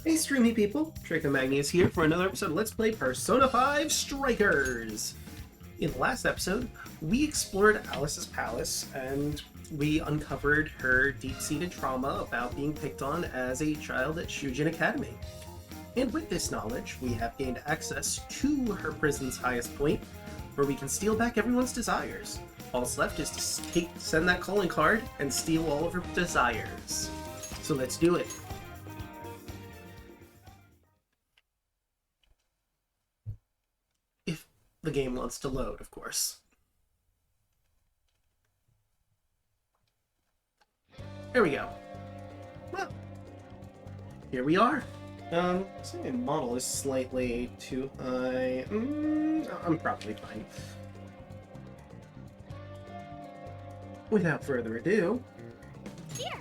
Hey streamy people, Draco Magnius here for another episode of Let's Play Persona 5 Strikers! In the last episode, we explored Alice's palace, and we uncovered her deep-seated trauma about being picked on as a child at Shujin Academy. And with this knowledge, we have gained access to her prison's highest point, where we can steal back everyone's desires. All that's left is to send that calling card and steal all of her desires. So let's do it. The game wants to load, of course. There we go. Well, here we are. My model is slightly too high. I'm probably fine. Without further ado. Here.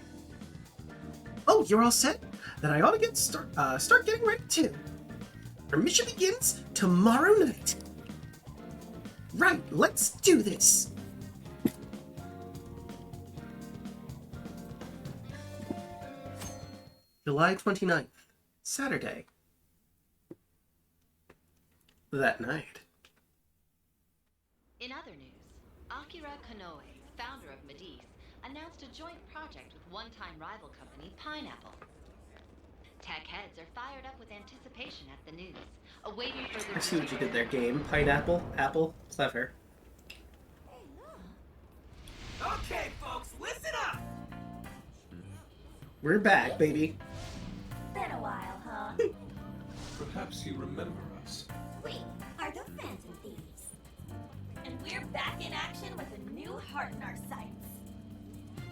Oh, you're all set? Then I ought to start getting ready too. Our mission begins tomorrow night. Right, let's do this! July 29th, Saturday. That night. In other news, Akira Konoe, founder of Magnius, announced a joint project with one-time rival company Pineapple. Tech heads are fired up with anticipation at the news, awaiting for the... I see what you did there, game. Pineapple, apple, clever. Okay, folks, listen up! We're back, baby. Been a while, huh? Perhaps you remember us. We are the Phantom Thieves. And we're back in action with a new heart in our sights.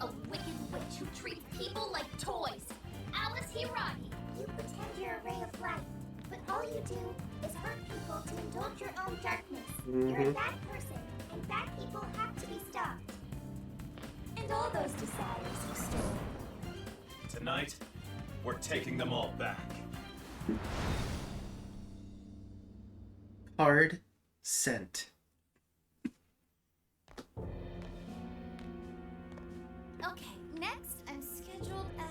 A wicked witch who treats people like toys. Alice Hiragi. You pretend you're a ray of light, but all you do is hurt people to indulge your own darkness. You're a bad person, and bad people have to be stopped. And all those desires you stole. Tonight, we're taking them all back. Card sent. Okay, next I'm scheduled at...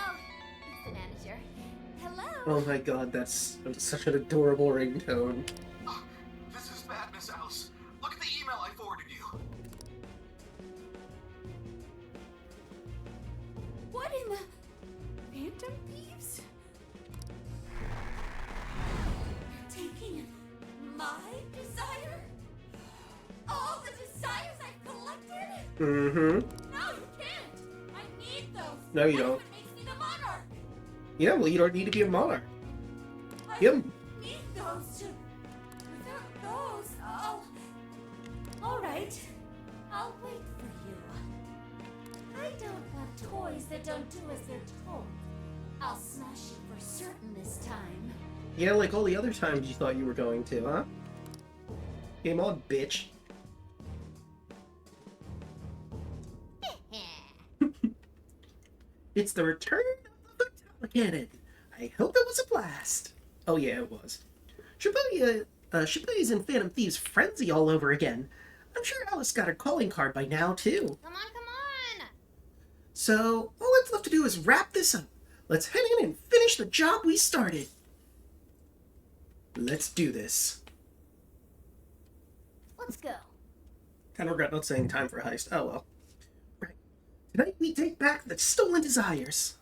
Oh, it's the manager. Hello? Oh my god, that's such an adorable ringtone. Oh, this is bad, Miss Alice. Look at the email I forwarded you. What in the... Phantom Thieves? You're taking my desire? All the desires I've collected? Mm-hmm. No, you can't! I need those! No, you That's don't. what makes me the monarch! Yeah, well, you don't need to be a monarch. I Yep. need those to... Without those, I'll... Alright. I'll wait for you. I don't want toys that don't do as they're told. I'll smash you for certain this time. Yeah, like all the other times you thought you were going to, huh? Game on, bitch. It's the return of the cannon. I hope it was a blast. Oh yeah, it was. Shibuya's and Phantom Thieves frenzy all over again. I'm sure Alice got her calling card by now, too. Come on! So, all that's left to do is wrap this up. Let's head in and finish the job we started. Let's do this. Let's go. Kind of regret not saying time for a heist. Oh well. Right. Tonight we take back the stolen desires.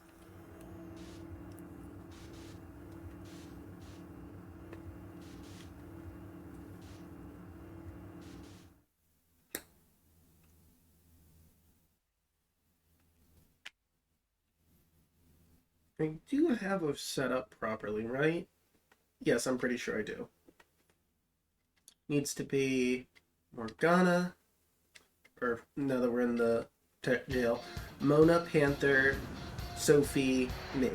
I do have it set up properly, right? Yes, I'm pretty sure I do. Needs to be Morgana, or now that we're in the jail, Mona, Panther, Sophie, me.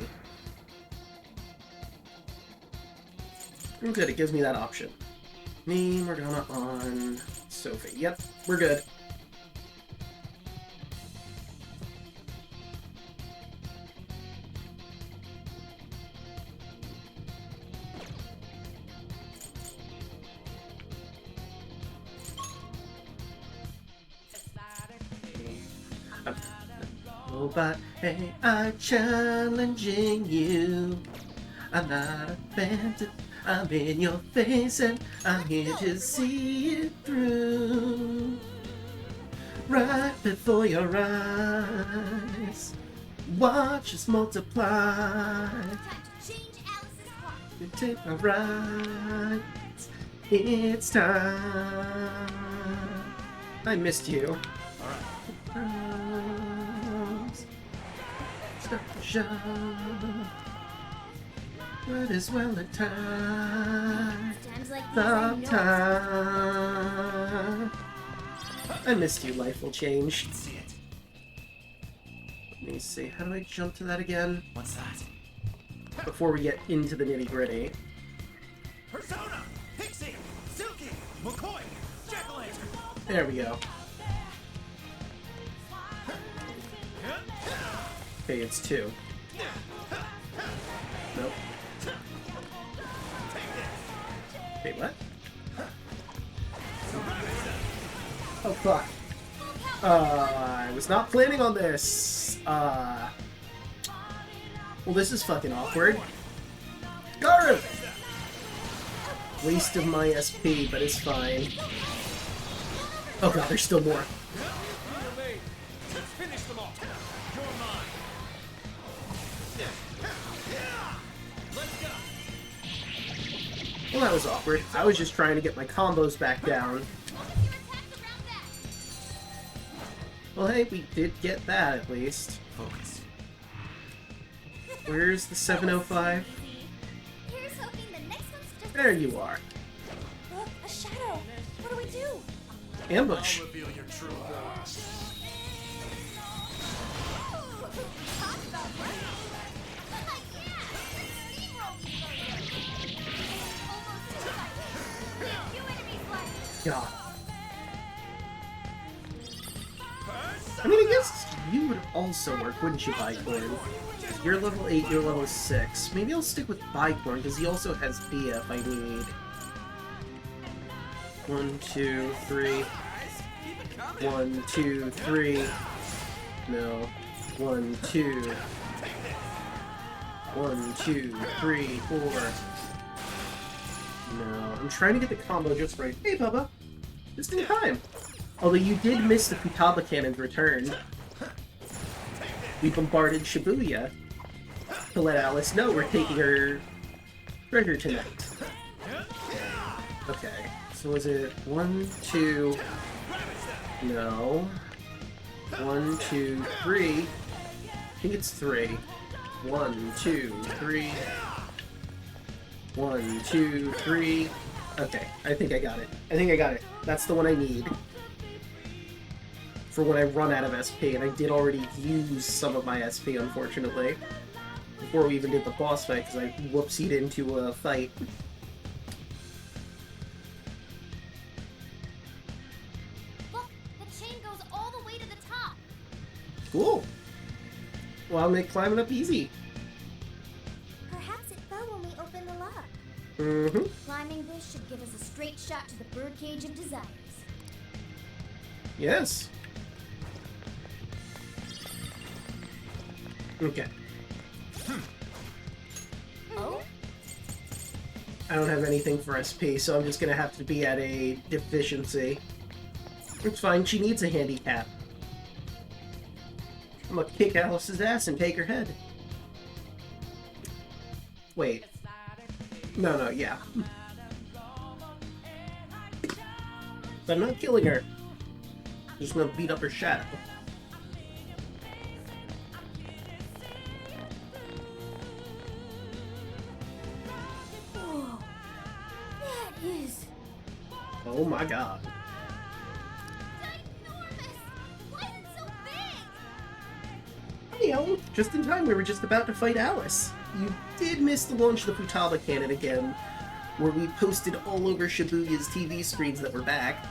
Good, it gives me that option. Me, Morgana on Sophie. Yep, we're good. Oh, but hey, I'm challenging you. I'm not a phantom. I'm in your face and I'm here to see it through. Right before your eyes, watch us multiply. Time to change Alice's heart. You take a ride. It's time. I missed you. Stop the show. Might as well at time. Times like these, I Stop know time. I missed you. Life will change. See it. Let me see. How do I jump to that again? What's that? Before we get into the nitty gritty. Persona! Pixie! Silky! McCoy! Jack-o'-lantern! There we go. Okay, it's 2. Nope. Wait, what? Oh, fuck. I was not planning on this. Well, this is fucking awkward. Garu! Waste of my SP, but it's fine. Oh god, there's still more. Let's finish them all! You're mine! Let's go! Well, that was awkward. I was just trying to get my combos back down. Well, hey, we did get that at least. Focus. Where's the 705? Here's hoping the next one's just There you are. Look, a shadow. What do we do? Ambush. I'll reveal your true form. Talk about running. Yeah, steamroll these guys. Almost too much. Few enemies left. God. I mean, I guess you would also work, wouldn't you, Bicorn? You're level 8, you're level 6. Maybe I'll stick with Bicorn, because he also has BF if I need. 1, 2, 3. 1, 2, 3. No. 1, 2. 1, 2, 3, 4. No. I'm trying to get the combo just right. Hey, Bubba! Just in time. Although you did miss the Futaba Cannon's return. We bombarded Shibuya to let Alice know we're taking her treasure tonight. Okay, so was it 1, 2... No. 1, 2, 3. I think it's 3. 1, 2, 3. 1, 2, 3. Okay, I think I got it. I think I got it. That's the one I need. For when I run out of SP, and I did already use some of my SP, unfortunately, before we even did the boss fight, because I whoopsied into a fight. Look, the chain goes all the way to the top. Cool! Well, I'll make climbing up easy. Perhaps it fell when we opened the lock. Mm-hmm. Climbing this should give us a straight shot to the birdcage of desires. Yes. Okay. Oh? I don't have anything for SP, so I'm just gonna have to be at a deficiency. It's fine, she needs a handicap. I'm gonna kick Alice's ass and take her head. Wait. No, yeah. But I'm not killing her. I'm just gonna beat up her shadow. Whoa. That is Oh my god. ginormous! Why is it so big? Hey, just in time, we were just about to fight Alice. You did miss the launch of the Futaba Cannon again, where we posted all over Shibuya's TV screens that we're back.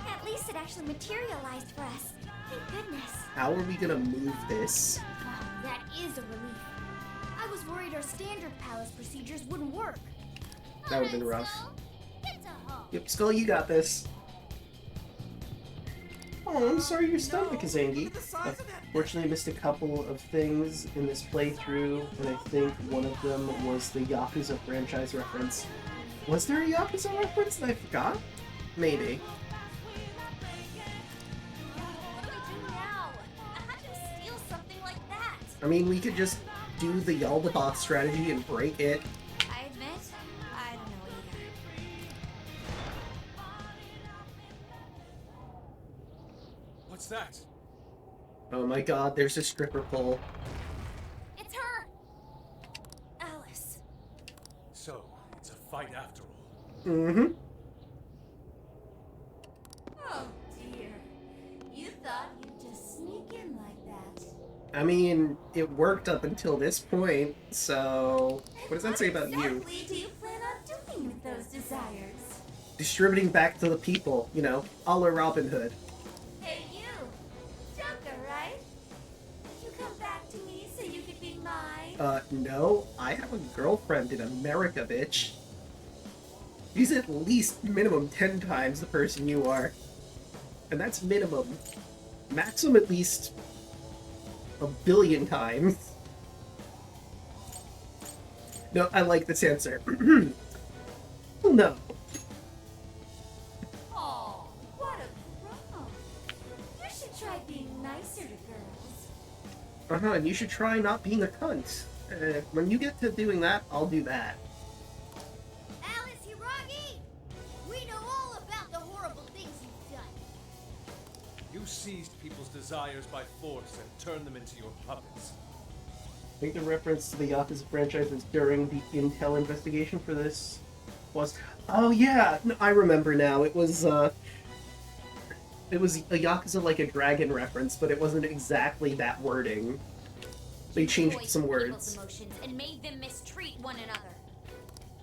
At least it actually materialized for us. Thank goodness. How are we gonna move this? Wow, that is a relief. I was worried our standard palace procedures wouldn't work. That would've been rough. It's a hole. Yep, Skull, you got this. Oh, Oh, I'm sorry your stomach is Angie. Fortunately, I missed a couple of things in this playthrough, and I think one of them was the Yakuza franchise reference. Was there a Yakuza reference that I forgot? Maybe. What do we do now? How'd you steal something like that? I mean, we could just do the Yalda box strategy and break it. I admit, I don't know either. What's that? Oh my god, there's a stripper pole. It's her! Alice. So, it's a fight after all. Mm-hmm. Oh dear. You thought you'd just sneak in like that. I mean, it worked up until this point, so... What does that say about you? What exactly do you plan on doing with those desires? Distributing back to the people, you know, a la Robin Hood. Hey you! Joker, right? Did you come back to me so you could be mine? No, I have a girlfriend in America, bitch. She's at least minimum 10 times the person you are. And that's minimum. Maximum at least a billion times. No, I like this answer. No. Oh, what a pro! You should try being nicer to girls. Uh-huh, and you should try not being a cunt. When you get to doing that, I'll do that. Alice Hiragi! We know all about the horrible things you've done. You seized people's desires by force and turned them into your puppets. I think the reference to the Yakuza franchise was during the Intel investigation for this was... Oh yeah, no, I remember now. It was a Yakuza Like a Dragon reference, but it wasn't exactly that wording. They changed Voiced some people's words. emotions and made them mistreat one another.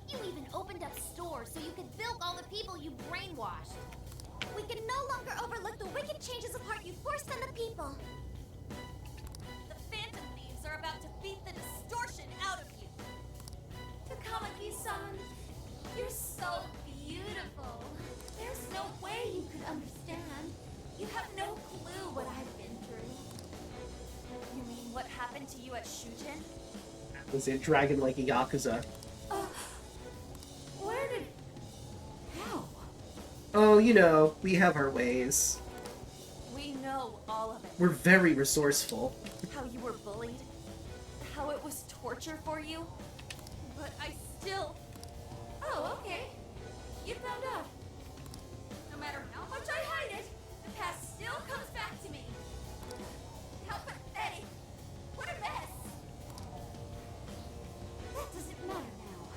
You even opened up stores so you could bilk all the people you brainwashed. We can no longer overlook the wicked changes of heart you forced on the people. The Phantom Thieves are about to beat the distortion out of you. Takamaki-san, you're so beautiful. There's no way you could understand. You have no clue what I've been through. You mean what happened to you at Shujin? Was it Dragon Like a Yakuza? Where did... How? Oh, you know, we have our ways. We know all of it. We're very resourceful. How you were bullied. How it was torture for you. But I still... Oh, okay. You found out. No matter how much I hide it, the past still comes back to me. How pathetic. What a mess. That doesn't matter now.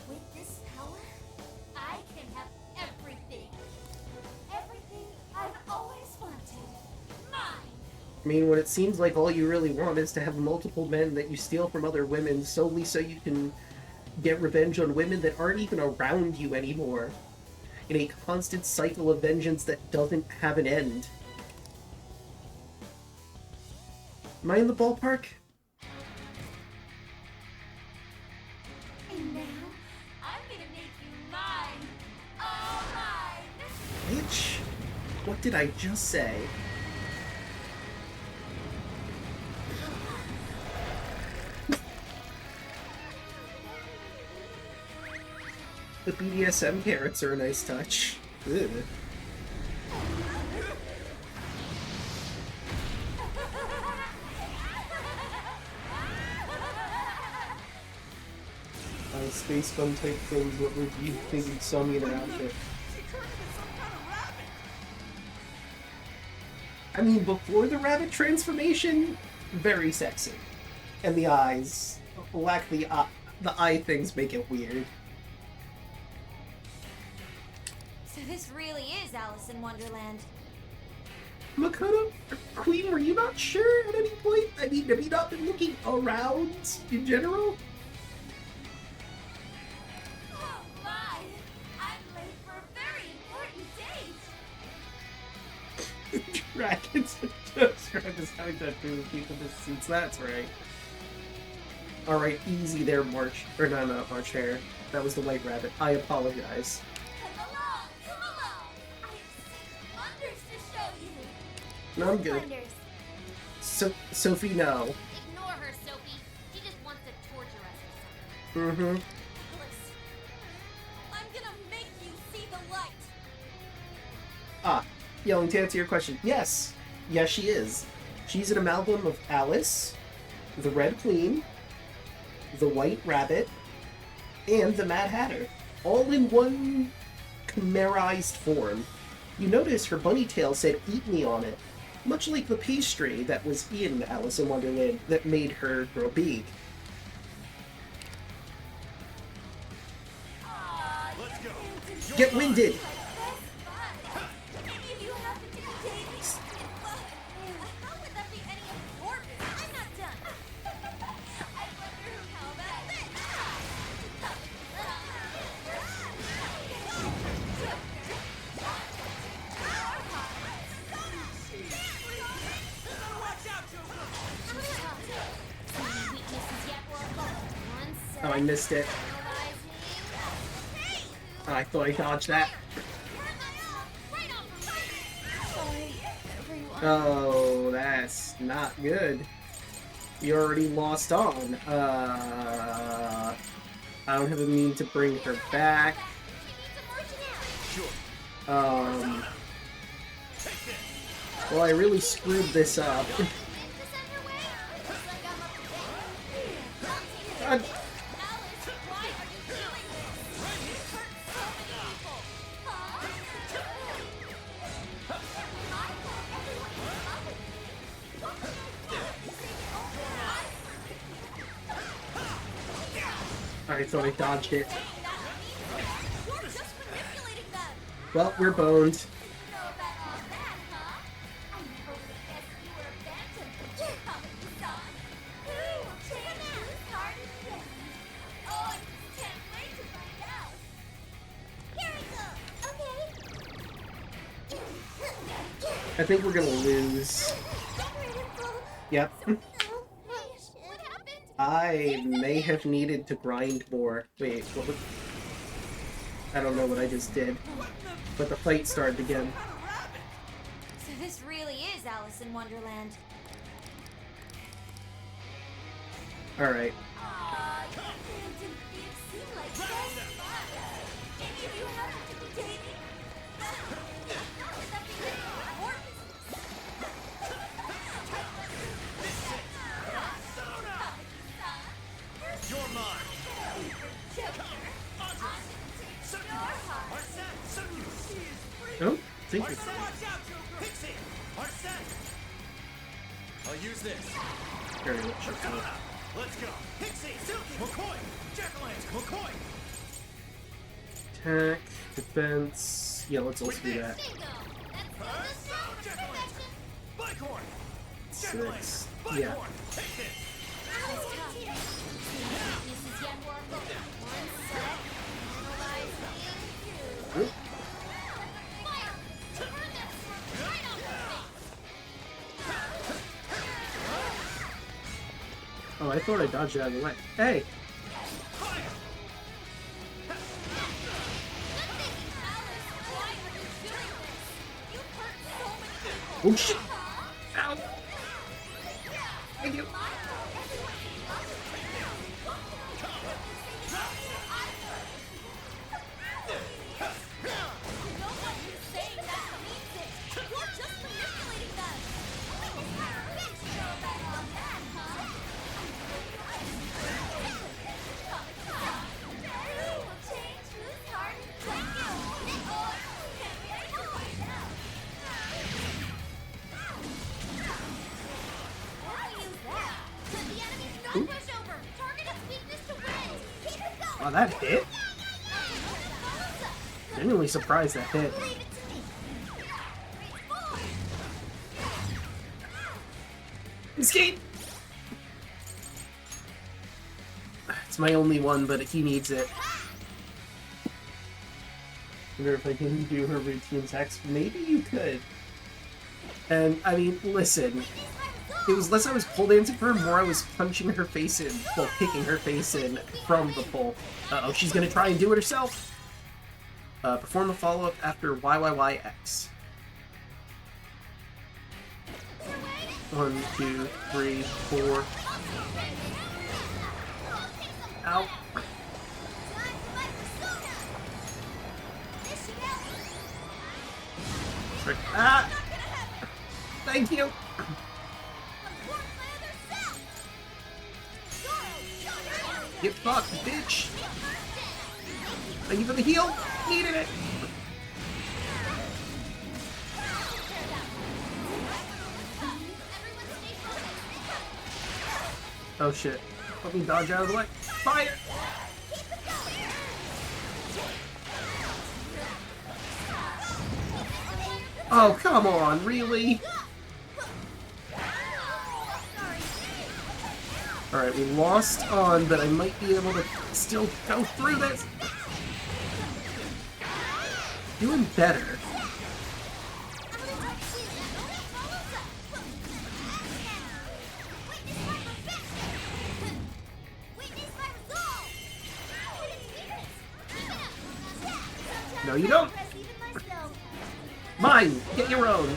With this power, I can have everything. Everything I've always wanted. Mine. I mean, when it seems like all you really want is to have multiple men that you steal from other women solely so you can get revenge on women that aren't even around you anymore. In a constant cycle of vengeance that doesn't have an end. Am I in the ballpark? And now, I'm gonna make you mine. All mine. Bitch, what did I just say? The BDSM carrots are a nice touch. Ugh. Space fun type things, what would you think you saw me in an outfit? I mean, before the rabbit transformation, very sexy. And the eyes, lack the eye things make it weird. So this really is Alice in Wonderland. Makoto, Queen, were you not sure at any point? I mean, have you not been looking around in general? Oh my! I'm late for a very important date! Dragons and described as having to do with people in the seats, that's right. Alright, easy there, March. Or no, not March Hare. That was the White Rabbit. I apologize. Come along! Come along! I have 6 wonders to show you! No, I'm good. Blenders. Sophie, no. Ignore her, Sophie. She just wants to torture us. Mm-hmm. Alice, I'm gonna make you see the light. Ah, Yelling, to answer your question, yes. Yes, she is. She's an amalgam of Alice, the Red Queen, the White Rabbit, and the Mad Hatter, all in one chimerized form. You notice her bunny tail said "Eat me" on it, much like the pastry that was in Alice in Wonderland that made her grow big. Get winded! Oh, I missed it. I thought I dodged that. Oh, that's not good. You already lost on. I don't have a mean to bring her back. Well, I really screwed this up. God. I thought I dodged it. Well, we're boned. I think we're gonna lose. Yep. I may have needed to grind more. Wait, what was... I don't know what I just did. But the fight started again. So this really is Alice in Wonderland. Alright. Oh, thank you. I'll use this. Very much. Let's go. Pixie, Silky, McCoy, Jack-o'-lantern, McCoy. Attack, defense. Yeah, let's also do that. Bighorn. 6. Yeah. Take this. Oop. Oh, I thought I dodged it out of the way. Hey! Oh shit! Ow! Thank you! Oh, that hit? Genuinely surprised that hit. Escape! It's my only one, but he needs it. I wonder if I can do her routine text. Maybe you could. And, I mean, listen. It was less I was pole dancing for her, more I was punching her face in, well, kicking her face in from the pole. Uh-oh, she's gonna try and do it herself. Perform a follow-up after YYYX. 1, 2, 3, 4. Ow. Frick. Ah! Thank you! Get fucked, bitch! Thank you for the heal! Needed it! Oh shit. Let me dodge out of the way. Fire! Oh, come on, really? Alright, we lost on, but I might be able to still go through this. Doing better. No, you don't. Mine! Get your own!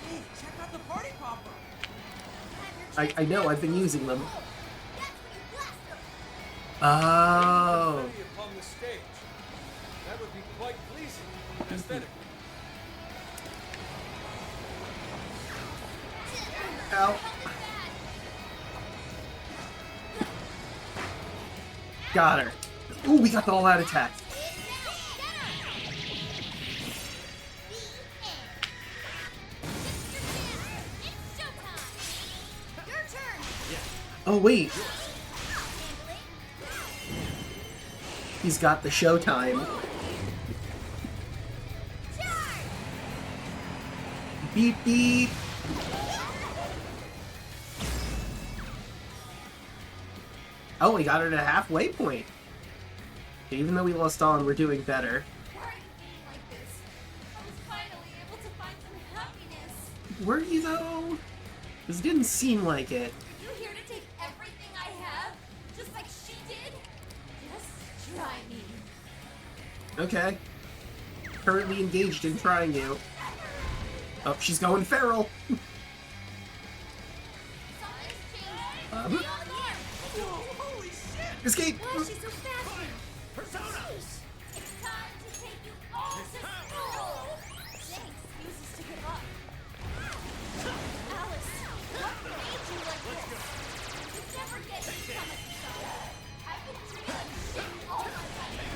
Hey, check out the party popper! I know, I've been using them. Oh. Confetti upon the stage. That would be quite pleasing, aesthetically. Ow. Got her. Ooh, we got the all-out attack. Oh, wait. He's got the showtime. Beep, beep. Oh, we got her to halfway point. Even though we lost on, we're doing better. Were you, though? This didn't seem like it. You here to take everything I have, just like she did? Just try me. Okay. Currently engaged in trying you. Oh, she's going feral. Holy shit! Escape! Why is she so fast? Persona! It's time to take you all to school. She excuses to give up. Alice, what made you like this? You never get me coming, so I've been dreaming shit all my life.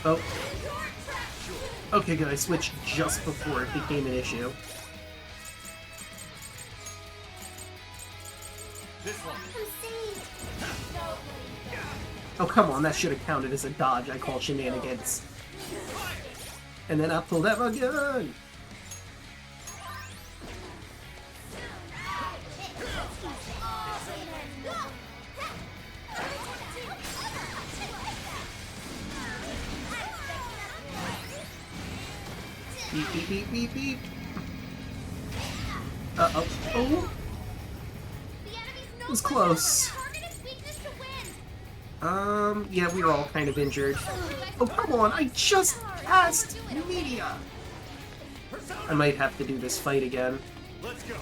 Oh. Okay, good. I switched just before it became an issue. This one. Oh, come on. That should have counted as a dodge. I call shenanigans. And then I pulled out my gun. Beep, beep, beep, beep, beep. Uh-oh. Oh! It was close. Yeah, we were all kind of injured. Oh, come on, I just passed media! I might have to do this fight again. Let's go.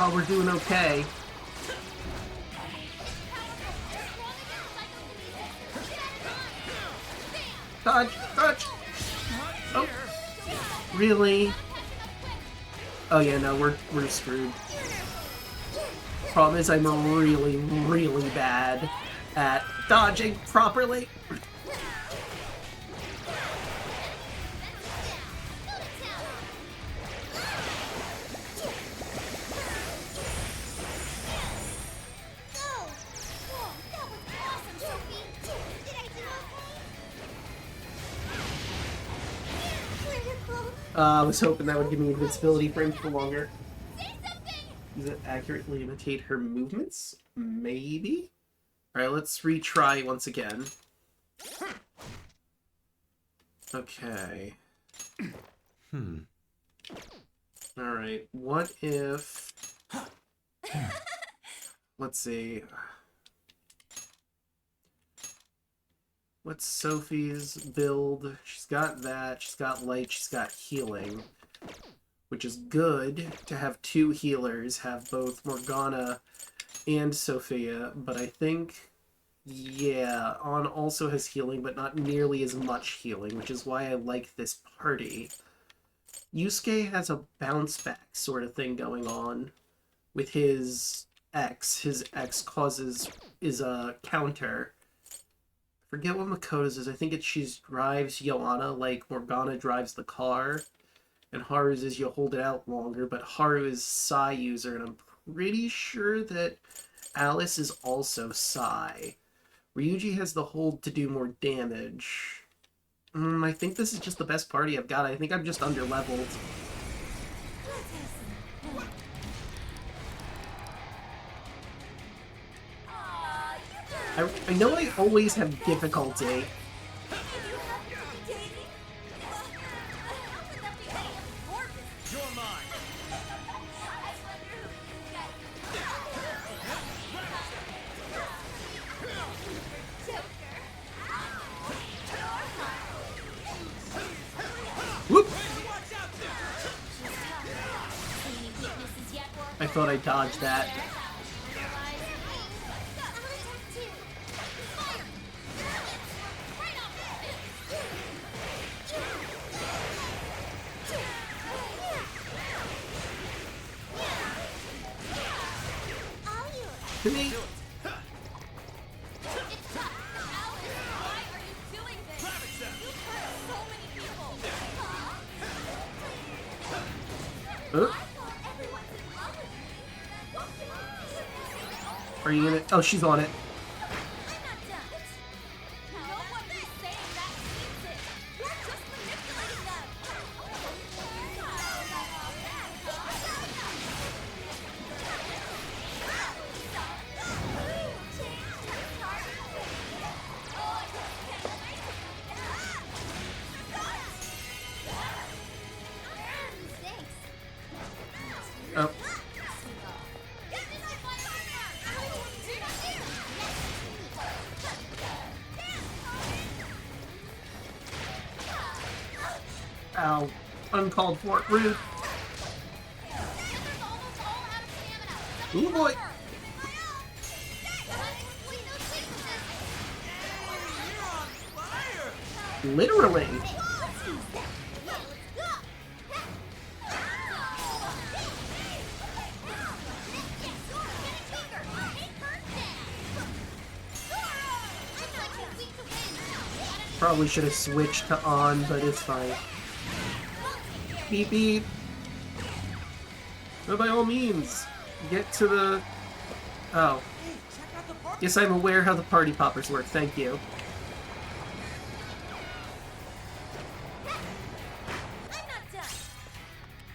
Oh, we're doing okay. Dodge! Dodge! Oh! Really? Oh yeah, no, we're screwed. Problem is I'm really, really bad at dodging properly. I was hoping that would give me invincibility frames for longer. Does it accurately imitate her movements? Maybe? Alright, let's retry once again. Okay. Alright, what if... Let's see. What's Sophie's build? She's got that, she's got light, she's got healing. Which is good to have two healers, have both Morgana and Sophia, but I think, yeah, On also has healing, but not nearly as much healing, which is why I like this party. Yusuke has a bounce back sort of thing going on with his X. His X is a counter. Forget what Makoto's is. I think it's she drives Joanna like Morgana drives the car. And Haru's is you hold it out longer, but Haru is Psy user, and I'm pretty sure that Alice is also Psy. Ryuji has the hold to do more damage. I think this is just the best party I've got. I think I'm just under-leveled. I know I always have difficulty. Whoop! I thought I dodged that. To me. Are you gonna... Oh, she's on it. Oh. Ow. Uncalled for. Rude. Ooh boy. Literally. Probably should have switched to on, but it's fine. Beep beep. But by all means, get to the... Oh. Yes, I'm aware how the party poppers work, thank you.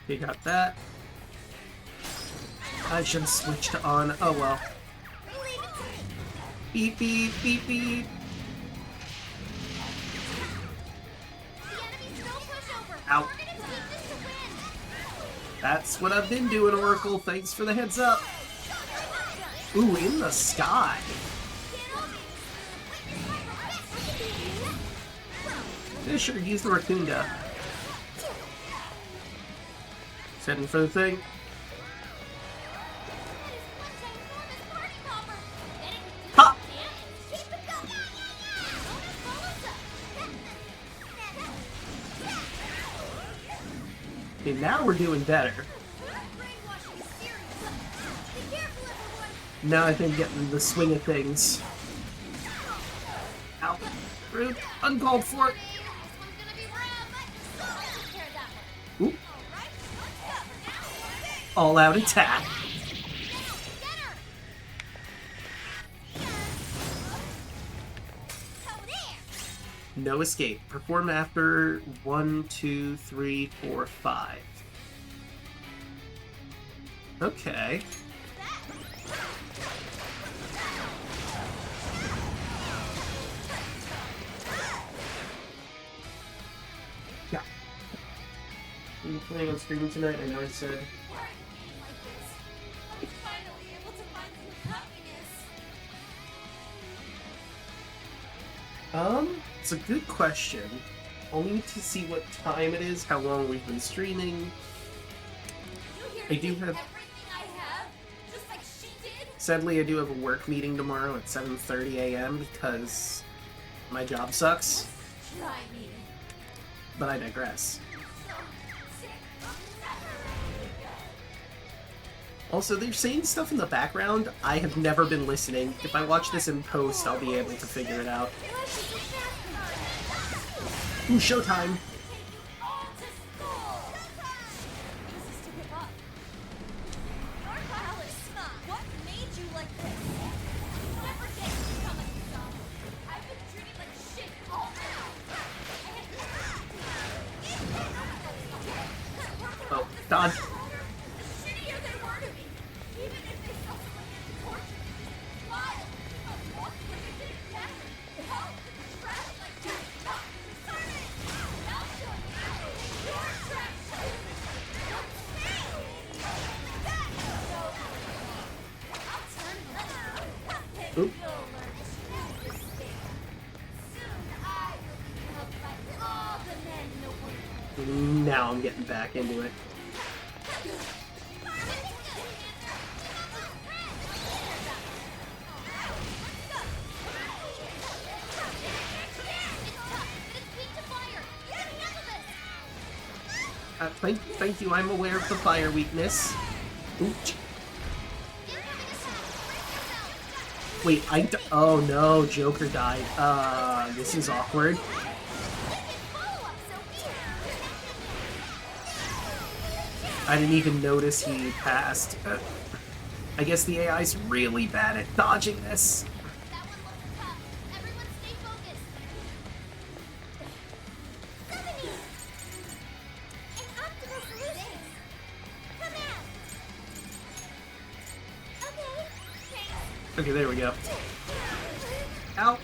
You got that. I should have switched to on. Oh well. Beep beep beep beep. Ow. That's what I've been doing, Oracle. Thanks for the heads up. Ooh, in the sky. Yeah, sure, use the Raccoonda. Setting for the thing. Ha! Okay, now we're doing better. Now I think getting the swing of things. Ow. Rude. Uncalled for. Oop. All out attack. No escape. Perform after 1, 2, 3, 4, 5. Okay. Yeah. Are you planning on streaming tonight? I know I said. It's a good question. I'll need to see what time it is, how long we've been streaming. I do have... Sadly, I do have a work meeting tomorrow at 7:30 a.m. because my job sucks. But I digress. Also, they're saying stuff in the background. I have never been listening. If I watch this in post, I'll be able to figure it out. Ooh, showtime! Oh, dodge. Oop. Now I'm getting back into it. Thank you, I'm aware of the fire weakness. Ooch. Wait, oh no, Joker died. This is awkward. I didn't even notice he passed. I guess the AI's really bad at dodging this. Okay, there we go. Ow!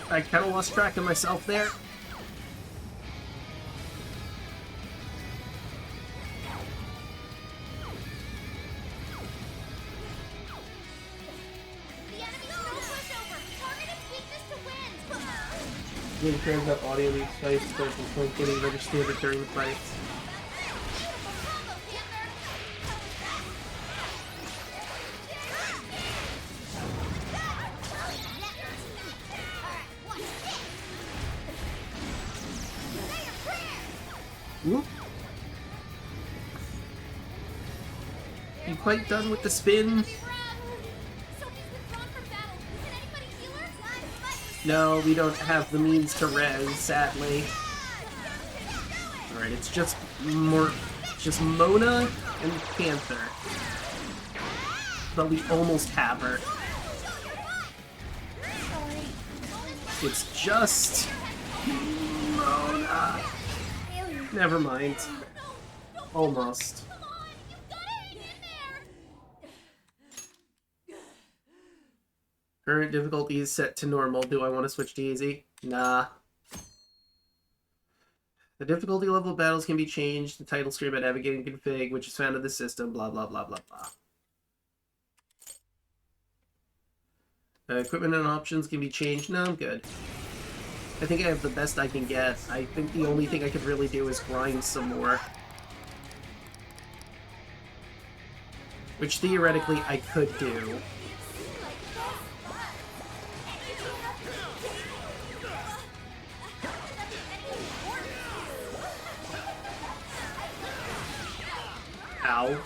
I kind of lost track of myself there. Really turns up audio leaks, fights, but from getting better standard during the fights. Whoop. You quite done with the spin? No, we don't have the means to res, sadly. Alright, it's just Mona and Panther. But we almost have her. It's just Mona. Never mind. Almost. Current difficulty is set to normal. Do I want to switch to easy? Nah. The difficulty level of battles can be changed. The title screen by navigating config, which is found in the system. Blah, blah, blah, blah, blah. Equipment and options can be changed. No, I'm good. I think I have the best I can get. I think the only thing I could really do is grind some more. Which theoretically I could do. Ow.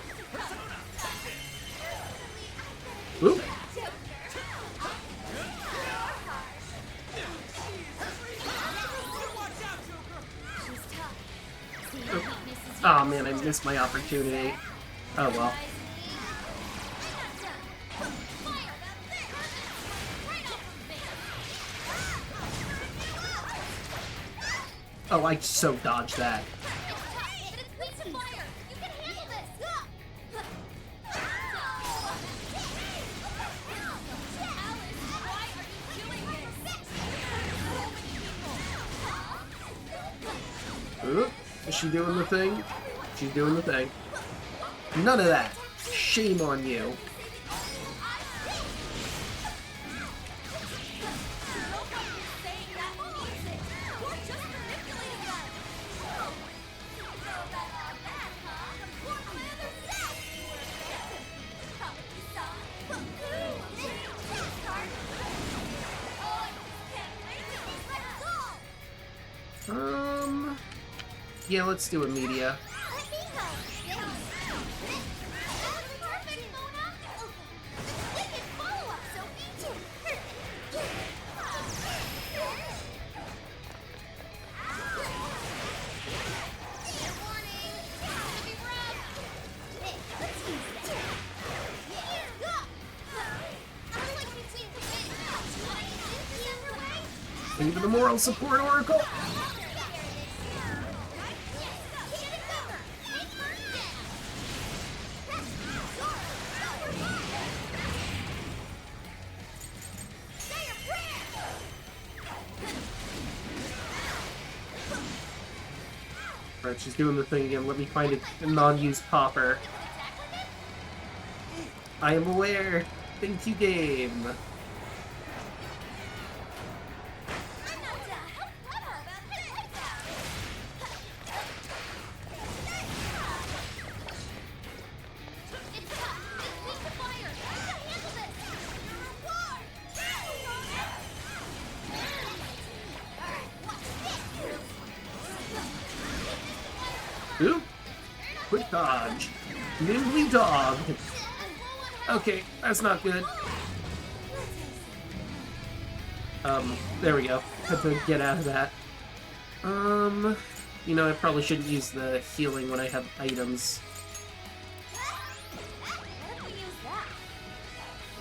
Oop. man, I missed my opportunity. Oh well. Oh, I so dodged that. Oop, is she doing the thing? She's doing the thing. None of that. Shame on you. Yeah, let's do a media. Thank you for the moral support, Oracle. Right, she's doing the thing again. Let me find a non-used popper. I am aware. Thank you, game. Oop! Quick dodge. Nimbly dog. Okay, that's not good. There we go. Had to get out of that. You know, I probably shouldn't use the healing when I have items.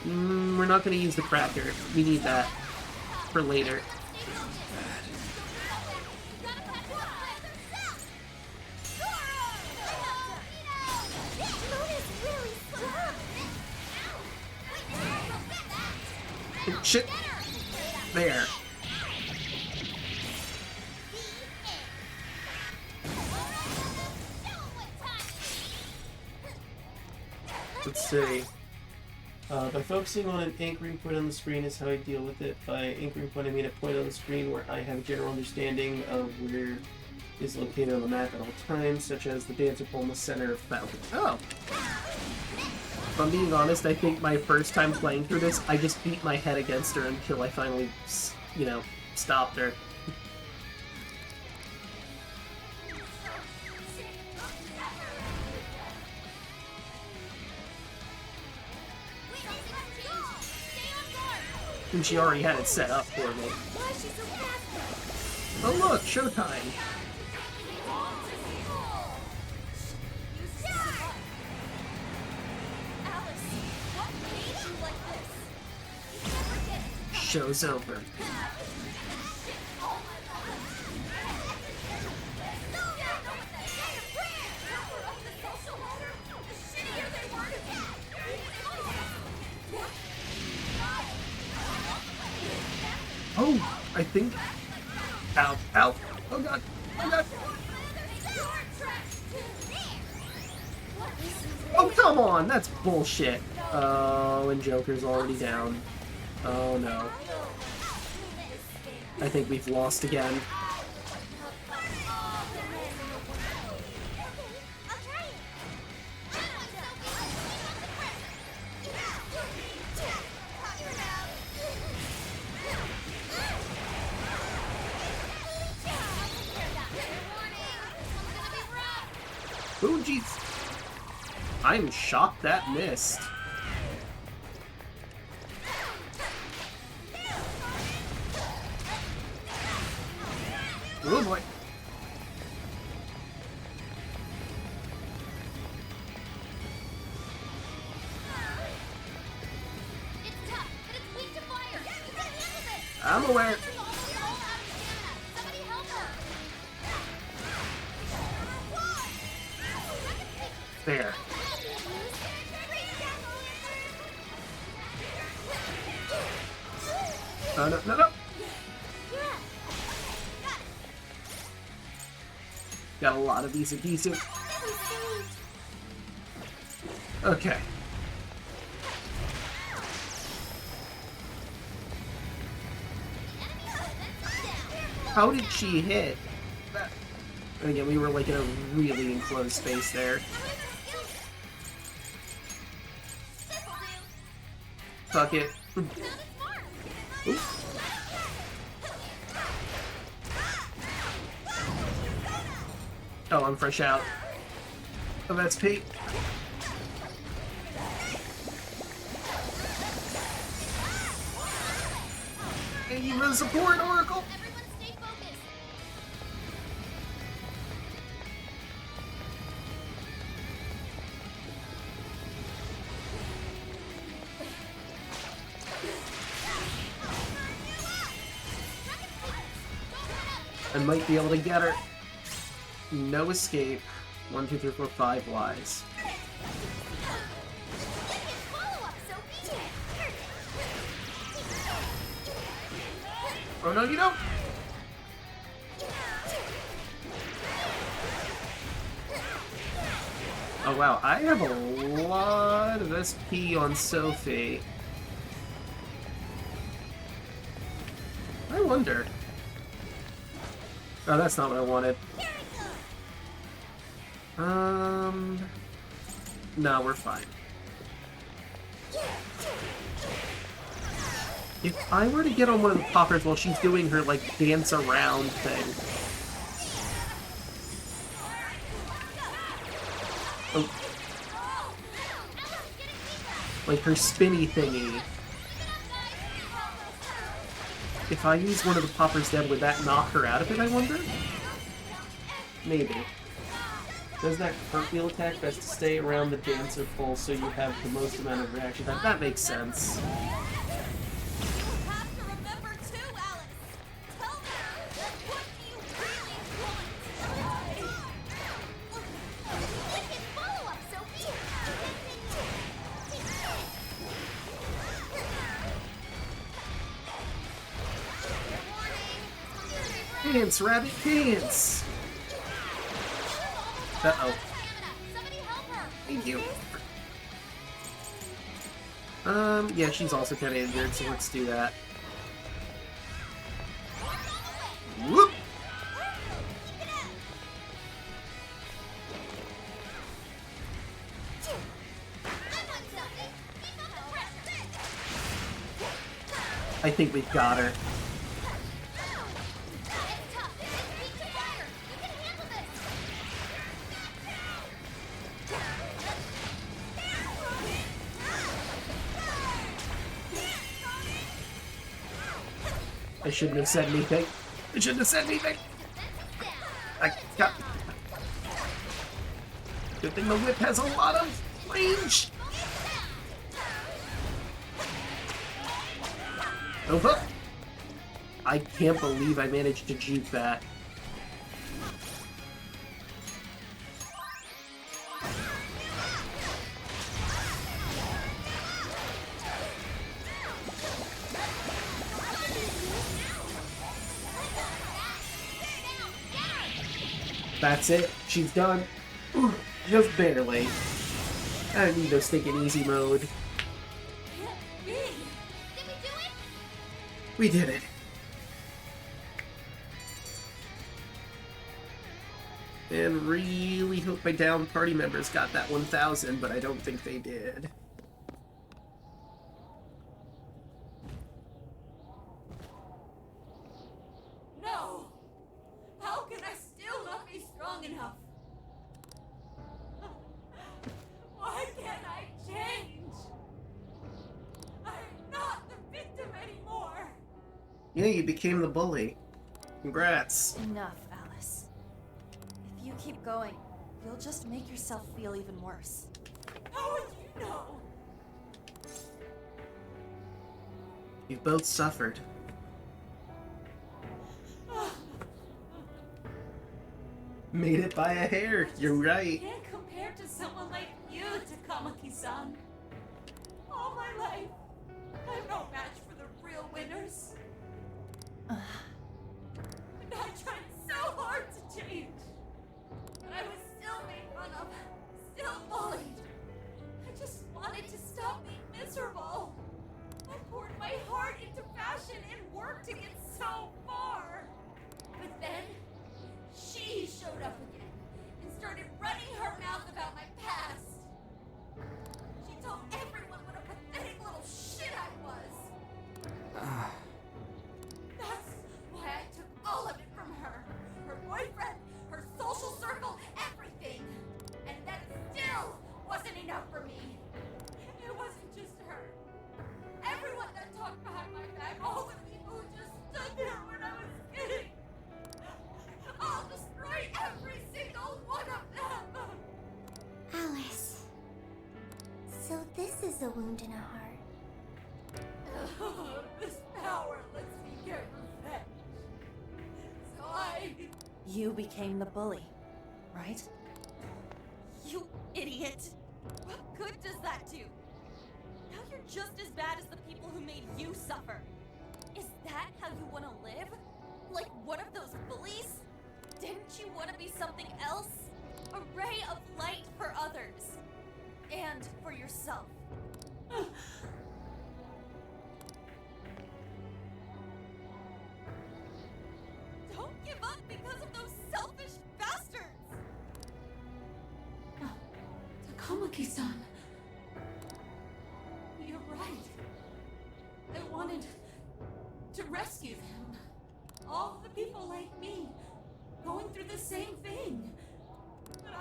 We're not gonna use the cracker. We need that for later. Shit. There. Let's see. By focusing on an anchoring point on the screen is how I deal with it. By anchoring point, I mean a point on the screen where I have a general understanding of where it is located on the map at all times, such as the dancer pole in the center of fountain. Oh! If I'm being honest, I think my first time playing through this, I just beat my head against her until I finally, you know, stopped her. And she already had it set up for me. Oh look, showtime! Show's over. Oh, I think. Ow, ow. Oh god, oh god. Oh, come on, that's bullshit. Oh, and Joker's already down. Oh no. I think we've lost again. Oh jeez. I'm shocked that missed. Oh boy. I'm aware. Somebody help her! There. No, no, no, no. Got a lot of these adhesive. Okay. How did she hit? And again, we were like in a really enclosed space there. Fuck it. Oops. Oh, I'm fresh out of SP. Thank you for the support, Oracle! Everyone stay focused. I might be able to get her. No escape. 1, 2, 3, 4, 5 lies. Follow up, Sophie. Oh no, you don't! Oh wow, I have a lot of SP on Sophie. I wonder. Oh, that's not what I wanted. No, we're fine. If I were to get on one of the poppers while she's doing her, like, dance around thing. Oh. Like her spinny thingy. If I use one of the poppers then, would that knock her out of it, I wonder? Maybe. Does that cartwheel attack best to stay around the dancer pole so you have the most amount of reaction time? That makes sense. You have to remember too, Alice. Tell them what do you really want. Wicked follow up, Sophie. Dance, rabbit, dance! Uh-oh. Somebody help her. Thank you. Yeah, she's also kind of injured, so let's do that. Whoop! I think we've got her. I shouldn't have said anything. I shouldn't have said anything. I got... Good thing the whip has a lot of range. Oh, I can't believe I managed to juke that. That's it. She's done. Ooh, just barely. I don't need no stinking easy mode. Did we do it? We did it. And really hope my down party members got that 1,000, but I don't think they did. No. How can I still not be strong enough? Why can't I change? I'm not the victim anymore. Yeah, you became the bully. Congrats. Enough, Alice. If you keep going, you'll just make yourself feel even worse. How would you know? You've both suffered. Made it by a hair. You're right. Can't compare to someone like you, Takamaki-san. All my life, I'm no match for the real winners. And I tried so hard to change. But I was still made fun of, still bullied. I just wanted to stop being miserable. I poured my heart into fashion and worked to get so far. But then, she showed up again and started running her mouth about my past. She told everyone what a pathetic little shit I was. That's why I took all of it from her. Her boyfriend, her social circle, everything. And that still wasn't enough for me. It wasn't just her. Everyone that talked behind my back, all the people who just stood there when I was kidding. I'll destroy every single one of them! Alice. So this is a wound in a heart. This power lets me get revenge. So You became the bully, right? You idiot! What good does that do? Now you're just as bad as the people who made you suffer. Is that how you want to live? Like one of those bullies? Didn't you want to be something else? A ray of light for others. And for yourself. Don't give up because of those selfish bastards! Takamaki-san. You're right. I wanted to rescue them. All the people like me, going through the same thing. But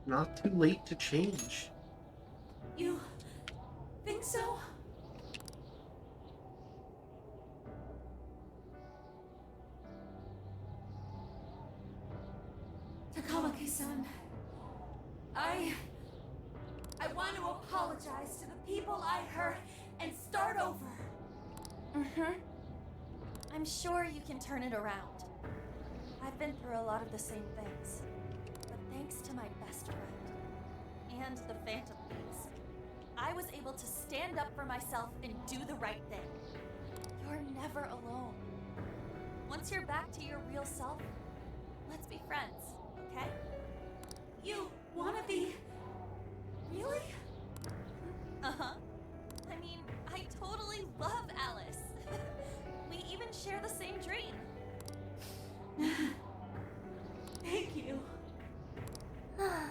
Not too late to change. You think so? Takamaki-san, I want to apologize to the people I hurt and start over. I'm sure you can turn it around. I've been through a lot of the same things. But thanks to my best friend and the Phantom Thieves, I was able to stand up for myself and do the right thing. You're never alone. Once you're back to your real self, let's be friends, okay? You wanna be... Really? Uh-huh. I mean, I totally love Alice. We even share the same dream. Thank you. I'll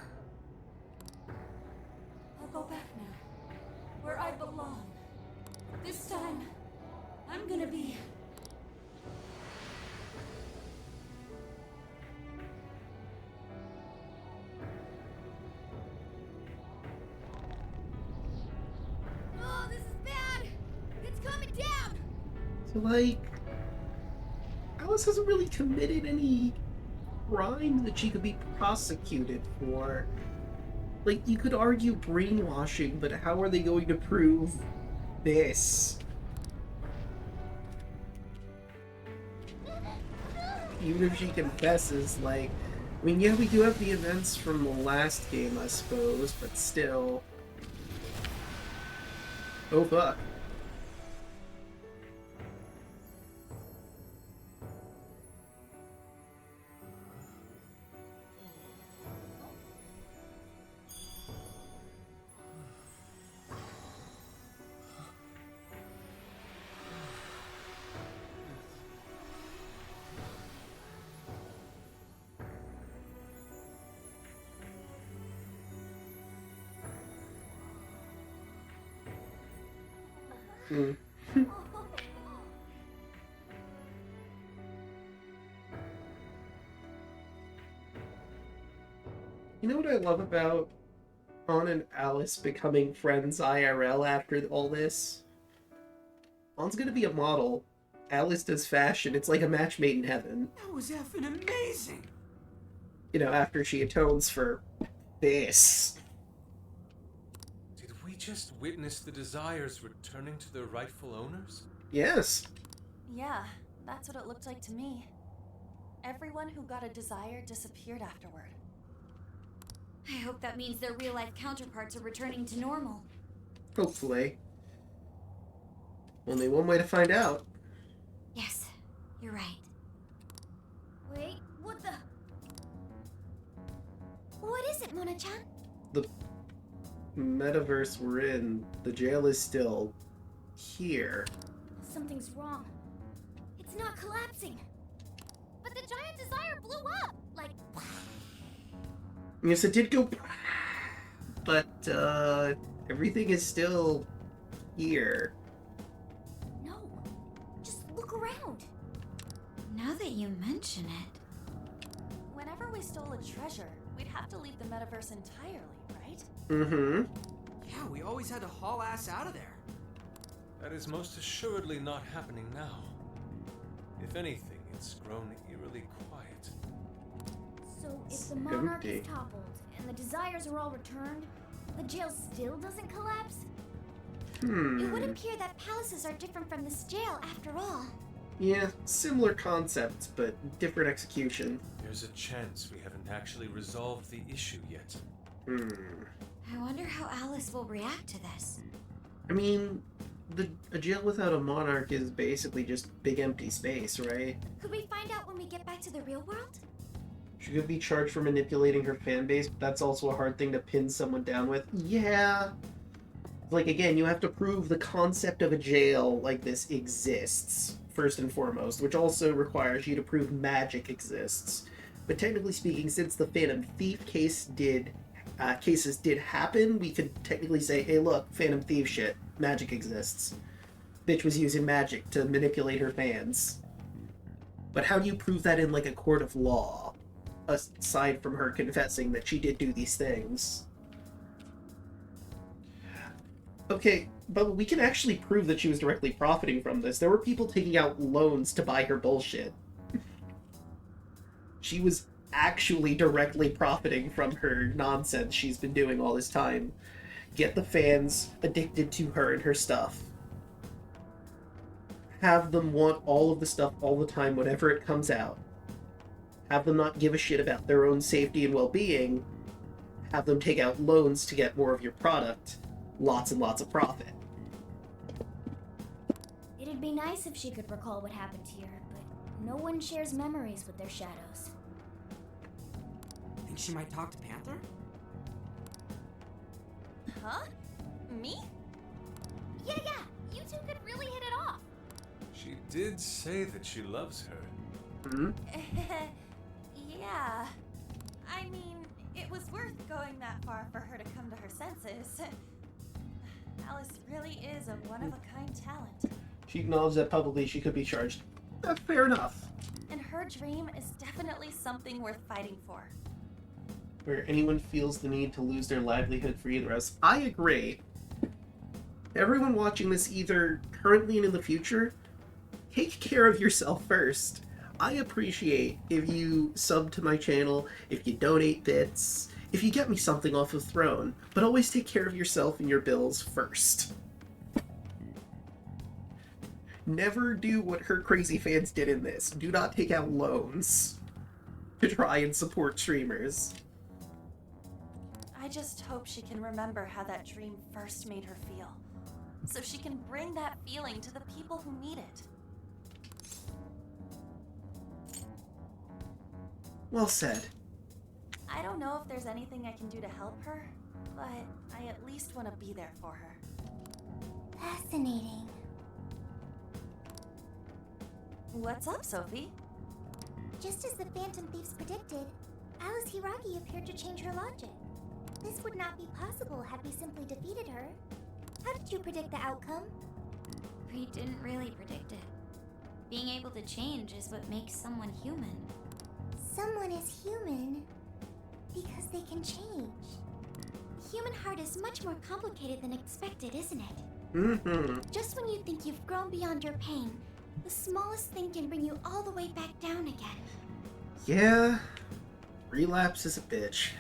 go back now, where I belong. This time, I'm gonna be... Oh, this is bad! It's coming down! So, like, Alice hasn't really committed any crime that she could be prosecuted for. Like, you could argue brainwashing, but how are they going to prove this? Even if she confesses, like... I mean, yeah, we do have the events from the last game, I suppose, but still... Oh, fuck. Hmm. You know what I love about On and Alice becoming friends IRL after all this? On's gonna be a model. Alice does fashion. It's like a match made in heaven. That was effing amazing. You know, after she atones for this. Did we just witness the desires returning to their rightful owners? Yes. Yeah, that's what it looked like to me. Everyone who got a desire disappeared afterward. I hope that means their real-life counterparts are returning to normal. Hopefully. Only one way to find out. Yes, you're right. Wait, what the... What is it, Mona-chan? The metaverse we're in, the jail is still here. Something's wrong. It's not collapsing. But the giant desire blew up! Like... Yes, it did go... But, everything is still here. No. Just look around. Now that you mention it... Whenever we stole a treasure, we'd have to leave the metaverse entirely, right? Mm-hmm. Yeah, we always had to haul ass out of there. That is most assuredly not happening now. If anything, it's grown eerily quiet. So if the monarch empty. is toppled and the desires are all returned, the jail still doesn't collapse? It would appear that palaces are different from this jail after all. Yeah, similar concepts, but different execution. There's a chance we haven't actually resolved the issue yet. I wonder how Alice will react to this. I mean, a jail without a monarch is basically just big empty space, right? Could we find out when we get back to the real world? She could be charged for manipulating her fan base, but that's also a hard thing to pin someone down with. Yeah. Like, again, you have to prove the concept of a jail like this exists, first and foremost, which also requires you to prove magic exists. But technically speaking, since the Phantom Thief cases did happen, we could technically say, hey look, Phantom Thief shit, magic exists. Bitch was using magic to manipulate her fans. But how do you prove that in, like, a court of law? Aside from her confessing that she did do these things. Okay, but we can actually prove that she was directly profiting from this. There were people taking out loans to buy her bullshit. She was actually directly profiting from her nonsense she's been doing all this time. Get the fans addicted to her and her stuff. Have them want all of the stuff all the time whenever it comes out. Have them not give a shit about their own safety and well-being. Have them take out loans to get more of your product. Lots and lots of profit. It'd be nice if she could recall what happened to her, but no one shares memories with their shadows. Think she might talk to Panther? Huh? Me? Yeah, you two could really hit it off. She did say that she loves her. Hmm? Yeah. I mean, it was worth going that far for her to come to her senses. Alice really is a one-of-a-kind talent. She acknowledged that publicly she could be charged. Fair enough. And her dream is definitely something worth fighting for. Where anyone feels the need to lose their livelihood for either of us. I agree. Everyone watching this, either currently and in the future, take care of yourself first. I appreciate if you sub to my channel, if you donate bits, if you get me something off of Throne, but always take care of yourself and your bills first. Never do what her crazy fans did in this. Do not take out loans to try and support streamers. I just hope she can remember how that dream first made her feel, so she can bring that feeling to the people who need it. Well said. I don't know if there's anything I can do to help her, but I at least want to be there for her. Fascinating. What's up, Sophie? Just as the Phantom Thieves predicted, Alice Hiragi appeared to change her logic. This would not be possible had we simply defeated her. How did you predict the outcome? We didn't really predict it. Being able to change is what makes someone human. Someone is human because they can change. The human heart is much more complicated than expected, isn't it? Mm-hmm. Just when you think you've grown beyond your pain, the smallest thing can bring you all the way back down again. Yeah. Relapse is a bitch.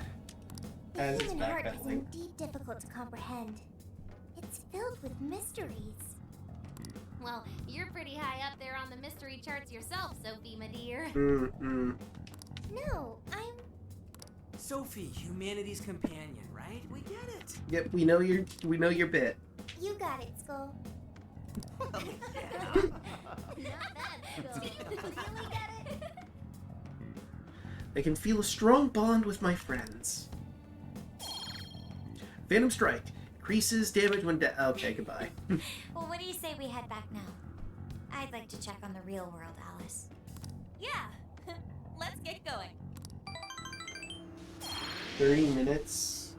The As is human heart is backpedaling. indeed difficult to comprehend. It's filled with mysteries. Well, you're pretty high up there on the mystery charts yourself, Sophie, my dear. No, I'm... Sophie, humanity's companion, right? We get it. Yep, we know your bit. You got it, Skull. Well, yeah. Not bad, Skull. You really get it? I can feel a strong bond with my friends. Phantom Strike. Increases damage when okay, goodbye. Well, what do you say we head back now? I'd like to check on the real world, Alice. Yeah. Let's get going. 30 minutes.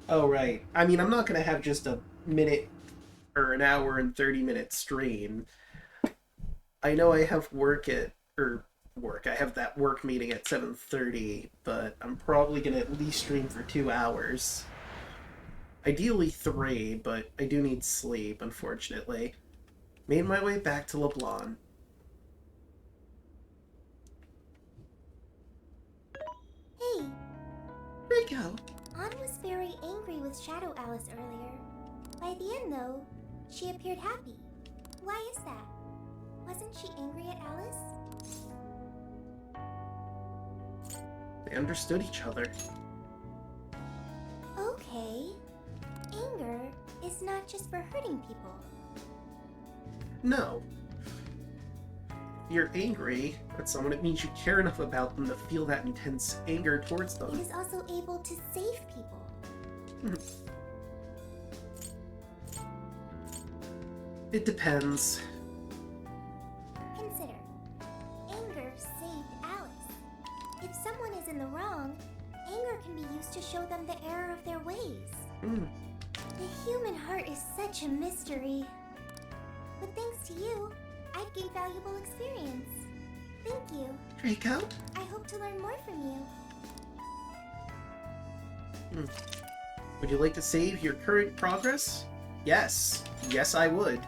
Oh, right. I mean, I'm not going to have just a minute or an hour and 30 minute stream. I know I have I have that work meeting at 7:30, but I'm probably going to at least stream for 2 hours. Ideally 3, but I do need sleep, unfortunately. Made my way back to LeBlanc. Hey, Draco. Ann was very angry with Shadow Alice earlier. By the end, though, she appeared happy. Why is that? Wasn't she angry at Alice? They understood each other. Okay. Anger is not just for hurting people. No. If you're angry at someone, it means you care enough about them to feel that intense anger towards It them. is also able to save people. It depends. Consider. Anger saved Alice. If someone is in the wrong, anger can be used to show them the error of their ways. The human heart is such a mystery. But thanks to you, I've gained valuable experience. Thank you. Draco? I hope to learn more from you. Would you like to save your current progress? Yes. Yes, I would.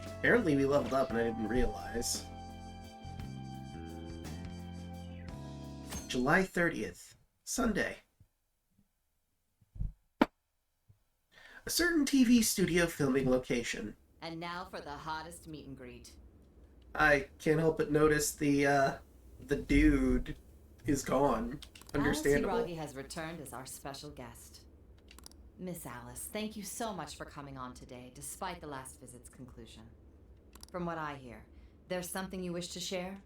Apparently we leveled up and I didn't realize. July 30th. Sunday. A certain TV studio filming location. And now for the hottest meet and greet. I can't help but notice the dude is gone. Understandable. Alice Hiragi has returned as our special guest. Miss Alice, thank you so much for coming on today, despite the last visit's conclusion. From what I hear, there's something you wish to share?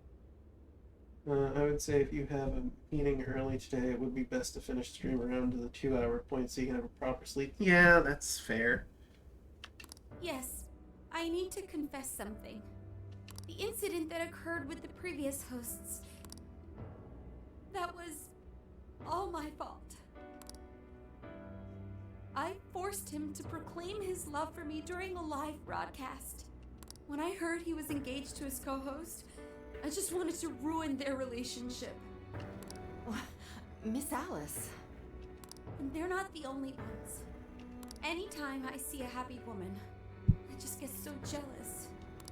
I would say if you have a meeting early today, it would be best to finish the stream around to the 2-hour point so you can have a proper sleep. Yeah, that's fair. Yes, I need to confess something. The incident that occurred with the previous hosts. That was all my fault. I forced him to proclaim his love for me during a live broadcast. When I heard he was engaged to his co-host, I just wanted to ruin their relationship. Miss Alice. And they're not the only ones. Anytime I see a happy woman, I just get so jealous.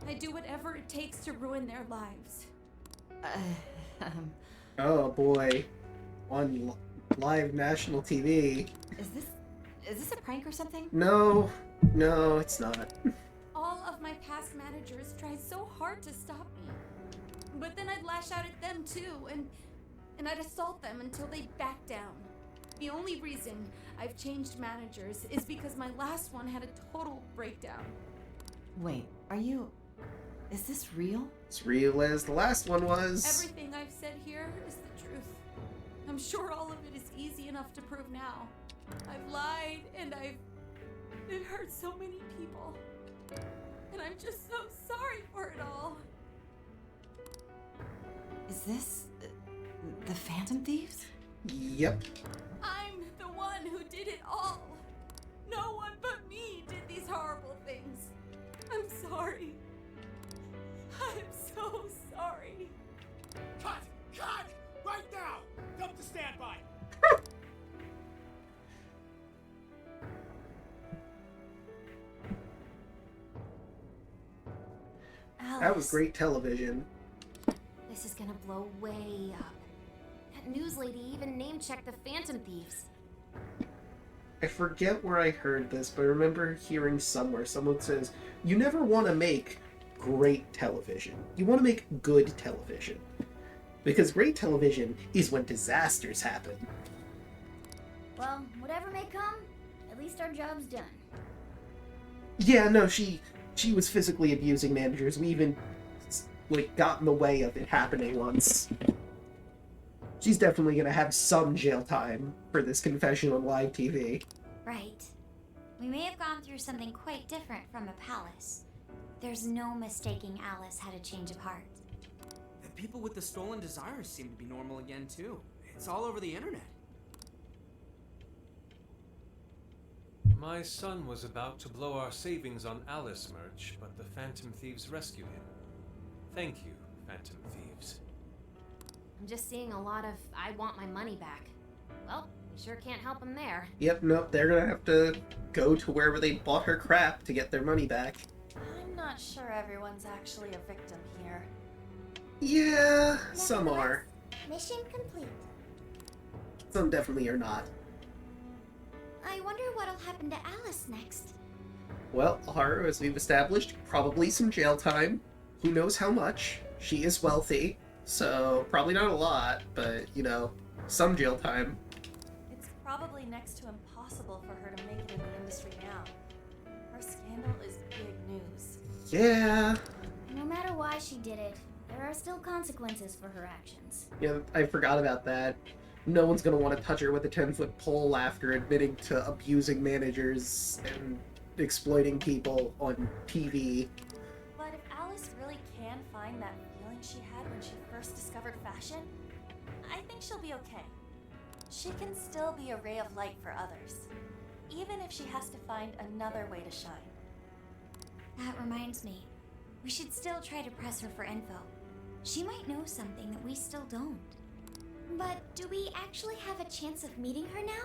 I do whatever it takes to ruin their lives. Oh boy. On live national TV. Is this a prank or something? No, it's not. All of my past managers tried so hard to stop me. But then I'd lash out at them too, and I'd assault them until they backed down. The only reason I've changed managers is because my last one had a total breakdown. Wait, is this real? As real as the last one was. Everything I've said here is the truth. I'm sure all of it is easy enough to prove now. I've lied and it hurt so many people. And I'm just so sorry for it all. Is this the Phantom Thieves? Yep. I'm the one who did it all. No one but me did these horrible things. I'm sorry. I'm so sorry. Cut! Cut! Right now! Jump to standby! That was great television. This is gonna blow way up. That news lady even name-checked the Phantom Thieves. I forget where I heard this, but I remember hearing somewhere someone says, you never want to make great television. You want to make good television. Because great television is when disasters happen. Well, whatever may come, at least our job's done. Yeah, no, she was physically abusing managers. We even, got in the way of it happening once. She's definitely gonna have some jail time for this confession on live TV. Right. We may have gone through something quite different from a palace. There's no mistaking Alice had a change of heart. The people with the stolen desires seem to be normal again, too. It's all over the internet. My son was about to blow our savings on Alice merch, but the Phantom Thieves rescued him. Thank you, Phantom Thieves. I'm just seeing a lot of I want my money back. Well, we sure can't help them there. Yep, nope, they're gonna have to go to wherever they bought her crap to get their money back. I'm not sure everyone's actually a victim here. Yeah, some are. Mission complete. Some definitely are not. I wonder what'll happen to Alice next. Well, her, as we've established, probably some jail time. Who knows how much? She is wealthy, so probably not a lot, but, some jail time. It's probably next to impossible for her to make it in the industry now. Her scandal is big news. Yeah. No matter why she did it, there are still consequences for her actions. Yeah, I forgot about that. No one's gonna want to touch her with a 10-foot pole after admitting to abusing managers and exploiting people on TV. But if Alice really can find that feeling she had when she first discovered fashion, I think she'll be okay. She can still be a ray of light for others, even if she has to find another way to shine. That reminds me, we should still try to press her for info. She might know something that we still don't. But do we actually have a chance of meeting her now?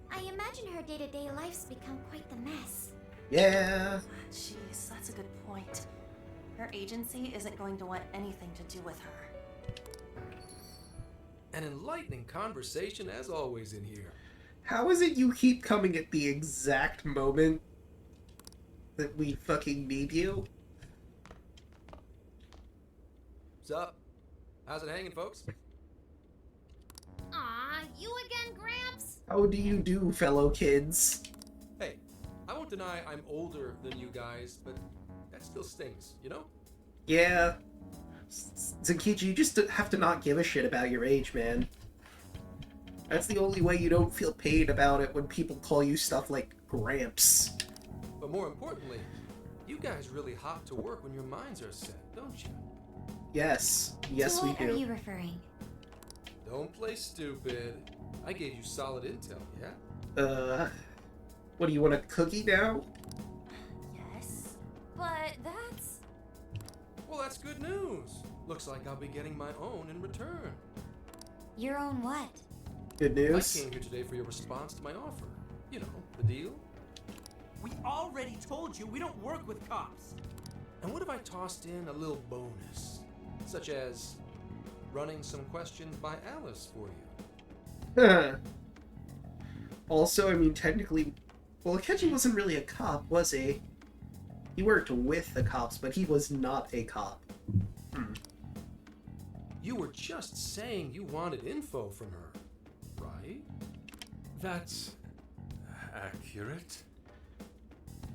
I imagine her day-to-day life's become quite the mess. Yeah. Jeez, that's a good point. Her agency isn't going to want anything to do with her. An enlightening conversation as always in here. How is it you keep coming at the exact moment that we fucking need you? What's up? How's it hanging, folks? Aw, you again, Gramps? How do you do, fellow kids? Hey, I won't deny I'm older than you guys, but that still stings, you know? Yeah. Zenkichi, you just have to not give a shit about your age, man. That's the only way you don't feel pain about it when people call you stuff like Gramps. But more importantly, you guys really hop to work when your minds are set, don't you? Yes. Yes, To we what do. are you referring? Don't play stupid. I gave you solid intel, yeah? What do you want, a cookie now? Yes, but that's... Well, that's good news. Looks like I'll be getting my own in return. Your own what? Good I news. came here today for your response to my offer. You know, the deal. We already told you we don't work with cops. And what if I tossed in a little bonus? Such as running some questions by Alice for you. Huh. Also, I mean, technically, well, Akechi wasn't really a cop, was he? He worked with the cops, but he was not a cop. You were just saying you wanted info from her, right? That's accurate.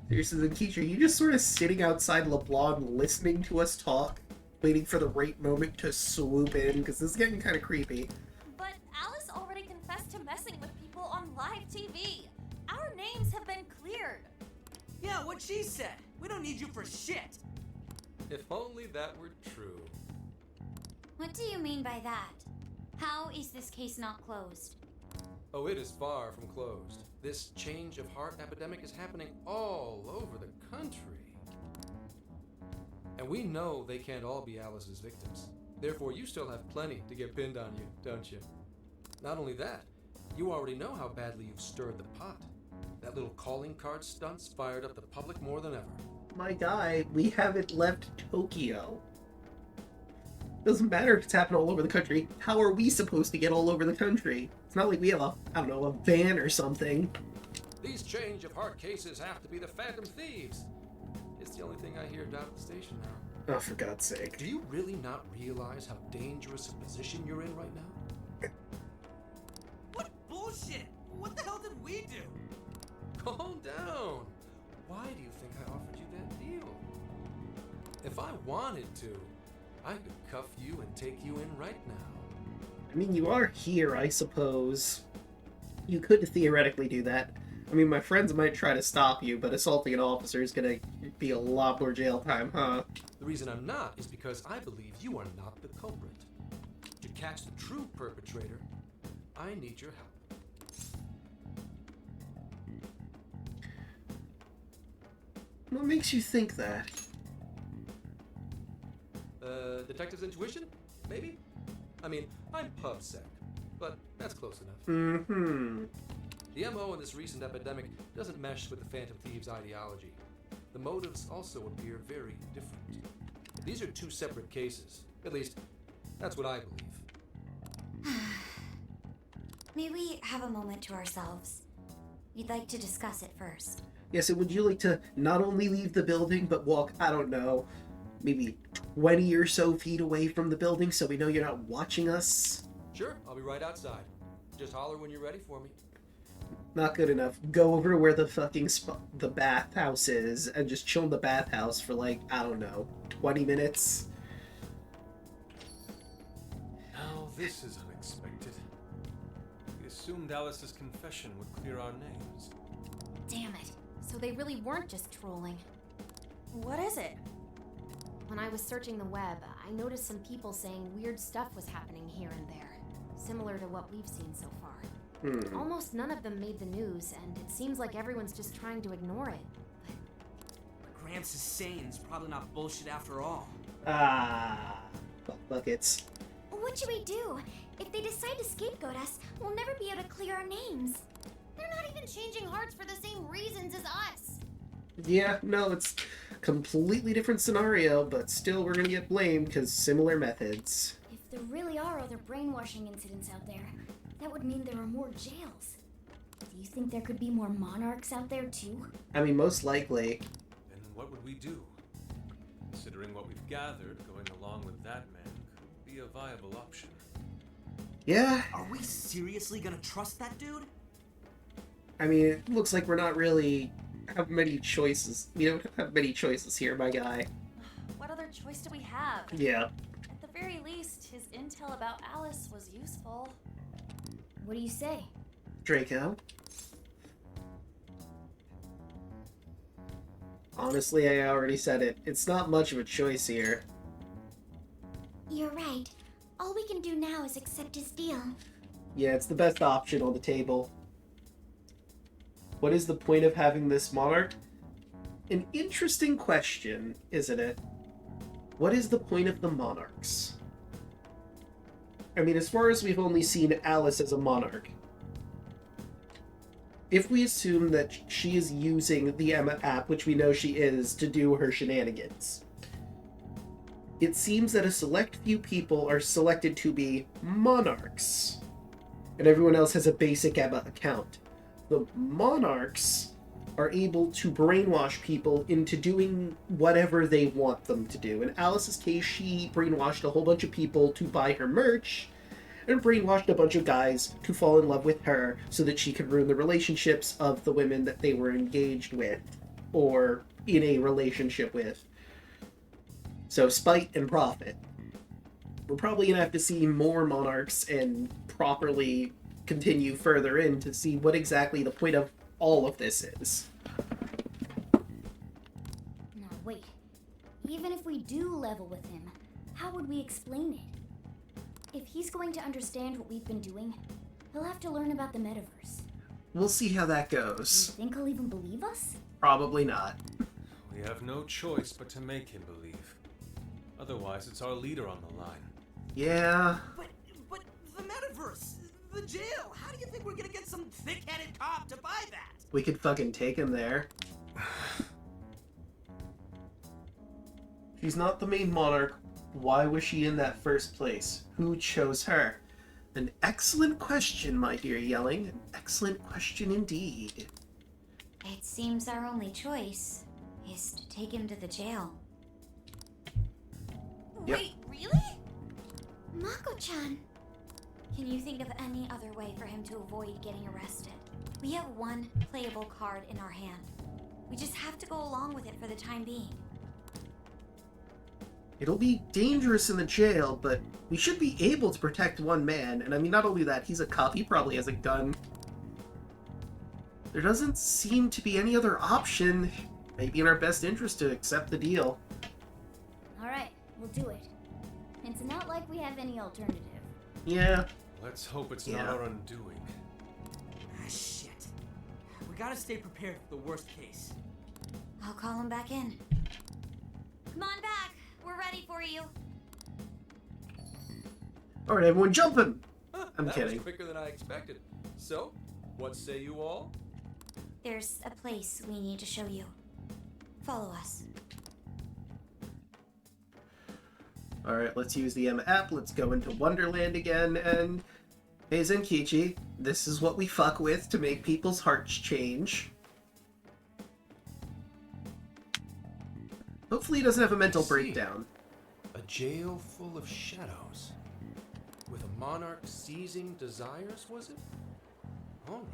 Seriously, Zenkichi, are you just sort of sitting outside LeBlanc listening to us talk, waiting for the right moment to swoop in? Because this is getting kind of creepy. But Alice already confessed to messing with people on live TV. Our names have been cleared. Yeah, what she said. We don't need you for shit. If only that were true. What do you mean by that? How is this case not closed? Oh, it is far from closed. This change of heart epidemic is happening all over the country. And we know they can't all be Alice's victims. Therefore, you still have plenty to get pinned on you, don't you? Not only that, you already know how badly you've stirred the pot. That little calling card stunt's fired up the public more than ever. My guy, we haven't left Tokyo. Doesn't matter if it's happening all over the country. How are we supposed to get all over the country? It's not like we have a van or something. These change of heart cases have to be the Phantom Thieves. It's the only thing I hear down at the station now. Oh, for God's sake. Do you really not realize how dangerous a position you're in right now? What bullshit? What the hell did we do? Calm down. Why do you think I offered you that deal? If I wanted to, I could cuff you and take you in right now. I mean, you are here, I suppose. You could theoretically do that. I mean, my friends might try to stop you, but assaulting an officer is gonna be a lot more jail time, huh? The reason I'm not is because I believe you are not the culprit. To catch the true perpetrator, I need your help. What makes you think that? Detective's intuition? Maybe? I mean, I'm pubsec, but that's close enough. Mm-hmm. The MO in this recent epidemic doesn't mesh with the Phantom Thieves' ideology. The motives also appear very different. These are two separate cases. At least, that's what I believe. May we have a moment to ourselves? We'd like to discuss it first. Yes, and would you like to not only leave the building, but walk, I don't know, maybe 20 or so feet away from the building so we know you're not watching us? Sure, I'll be right outside. Just holler when you're ready for me. Not good enough. Go over to where the fucking the bathhouse is and just chill in the bathhouse for like, I don't know, 20 minutes. Now this is unexpected. We assumed Alice's confession would clear our names. Damn it. So they really weren't just trolling. What is it? When I was searching the web, I noticed some people saying weird stuff was happening here and there, similar to what we've seen so far. Almost none of them made the news, and it seems like everyone's just trying to ignore it. What Gramps is saying is probably not bullshit after all. Buckets. What should we do? If they decide to scapegoat us, we'll never be able to clear our names. They're not even changing hearts for the same reasons as us. Yeah, no, it's completely different scenario, but still we're gonna get blamed because similar methods. If there really are other brainwashing incidents out there, that would mean there are more jails. Do you think there could be more monarchs out there too? I mean, most likely. Then what would we do? Considering what we've gathered, going along with that man could be a viable option. Yeah. Are we seriously gonna trust that dude? I mean, it looks like we're not really have many choices. We don't have many choices here, my guy. What other choice do we have? Yeah. At the very least, his intel about Alice was useful. What do you say? Draco? Honestly, I already said it. It's not much of a choice here. You're right. All we can do now is accept his deal. Yeah, it's the best option on the table. What is the point of having this monarch? An interesting question, isn't it? What is the point of the monarchs? I mean, as far as we've only seen Alice as a monarch, if we assume that she is using the Emma app, which we know she is, to do her shenanigans, it seems that a select few people are selected to be monarchs, and everyone else has a basic Emma account. The monarchs are able to brainwash people into doing whatever they want them to do. In Alice's case, she brainwashed a whole bunch of people to buy her merch, and brainwashed a bunch of guys to fall in love with her so that she could ruin the relationships of the women that they were engaged with, or in a relationship with. So spite and profit. We're probably going to have to see more monarchs and properly continue further in to see what exactly the point of all of this is. Now wait. Even if we do level with him, how would we explain it? If he's going to understand what we've been doing, he'll have to learn about the metaverse. We'll see how that Do you goes. think he'll even believe us? Probably not. We have no choice but to make him believe. Otherwise, it's our leader on the line. Yeah. But the metaverse, the jail. How do you think we're gonna get some thick-headed cop to buy that? We could fucking take him there. She's not the main monarch. Why was she in that first place? Who chose her? An excellent question, my dear Yelling. An excellent question indeed. It seems our only choice is to take him to the jail. Yep. Wait, really? Mako-chan! Can you think of any other way for him to avoid getting arrested? We have one playable card in our hand. We just have to go along with it for the time being. It'll be dangerous in the jail, but we should be able to protect one man. And I mean, not only that, he's a cop, he probably has a gun. There doesn't seem to be any other option. Maybe in our best interest to accept the deal. Alright, we'll do it. It's not like we have any alternative. Yeah. Let's hope it's not our undoing. Ah, shit. We gotta stay prepared for the worst case. I'll call him back in. Come on back. We're ready for you. Alright, everyone, jump him! I'm that kidding. was quicker than I expected. So, what say you all? There's a place we need to show you. Follow us. Alright, let's use the M app, let's go into Wonderland again, and... Hey Zenkichi, this is what we fuck with to make people's hearts change. Hopefully he doesn't have a mental breakdown. A jail full of shadows. With a monarch seizing desires, was it? Alright.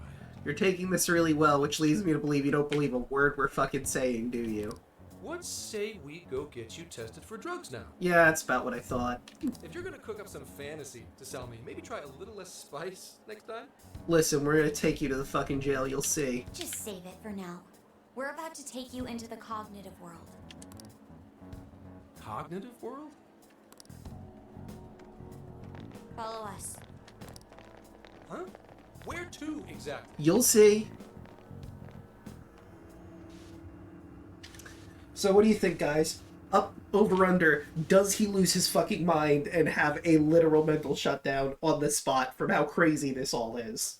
You're taking this really well, which leads me to believe you don't believe a word we're fucking saying, do you? What say we go get you tested for drugs now? Yeah, that's about what I thought. If you're gonna cook up some fantasy to sell me, maybe try a little less spice next time? Listen, we're gonna take you to the fucking jail, you'll see. Just save it for now. We're about to take you into the cognitive world. Cognitive world? Follow us. Huh? Where to, exactly? You'll see. So what do you think, guys? Up, over, under, does he lose his fucking mind and have a literal mental shutdown on the spot from how crazy this all is?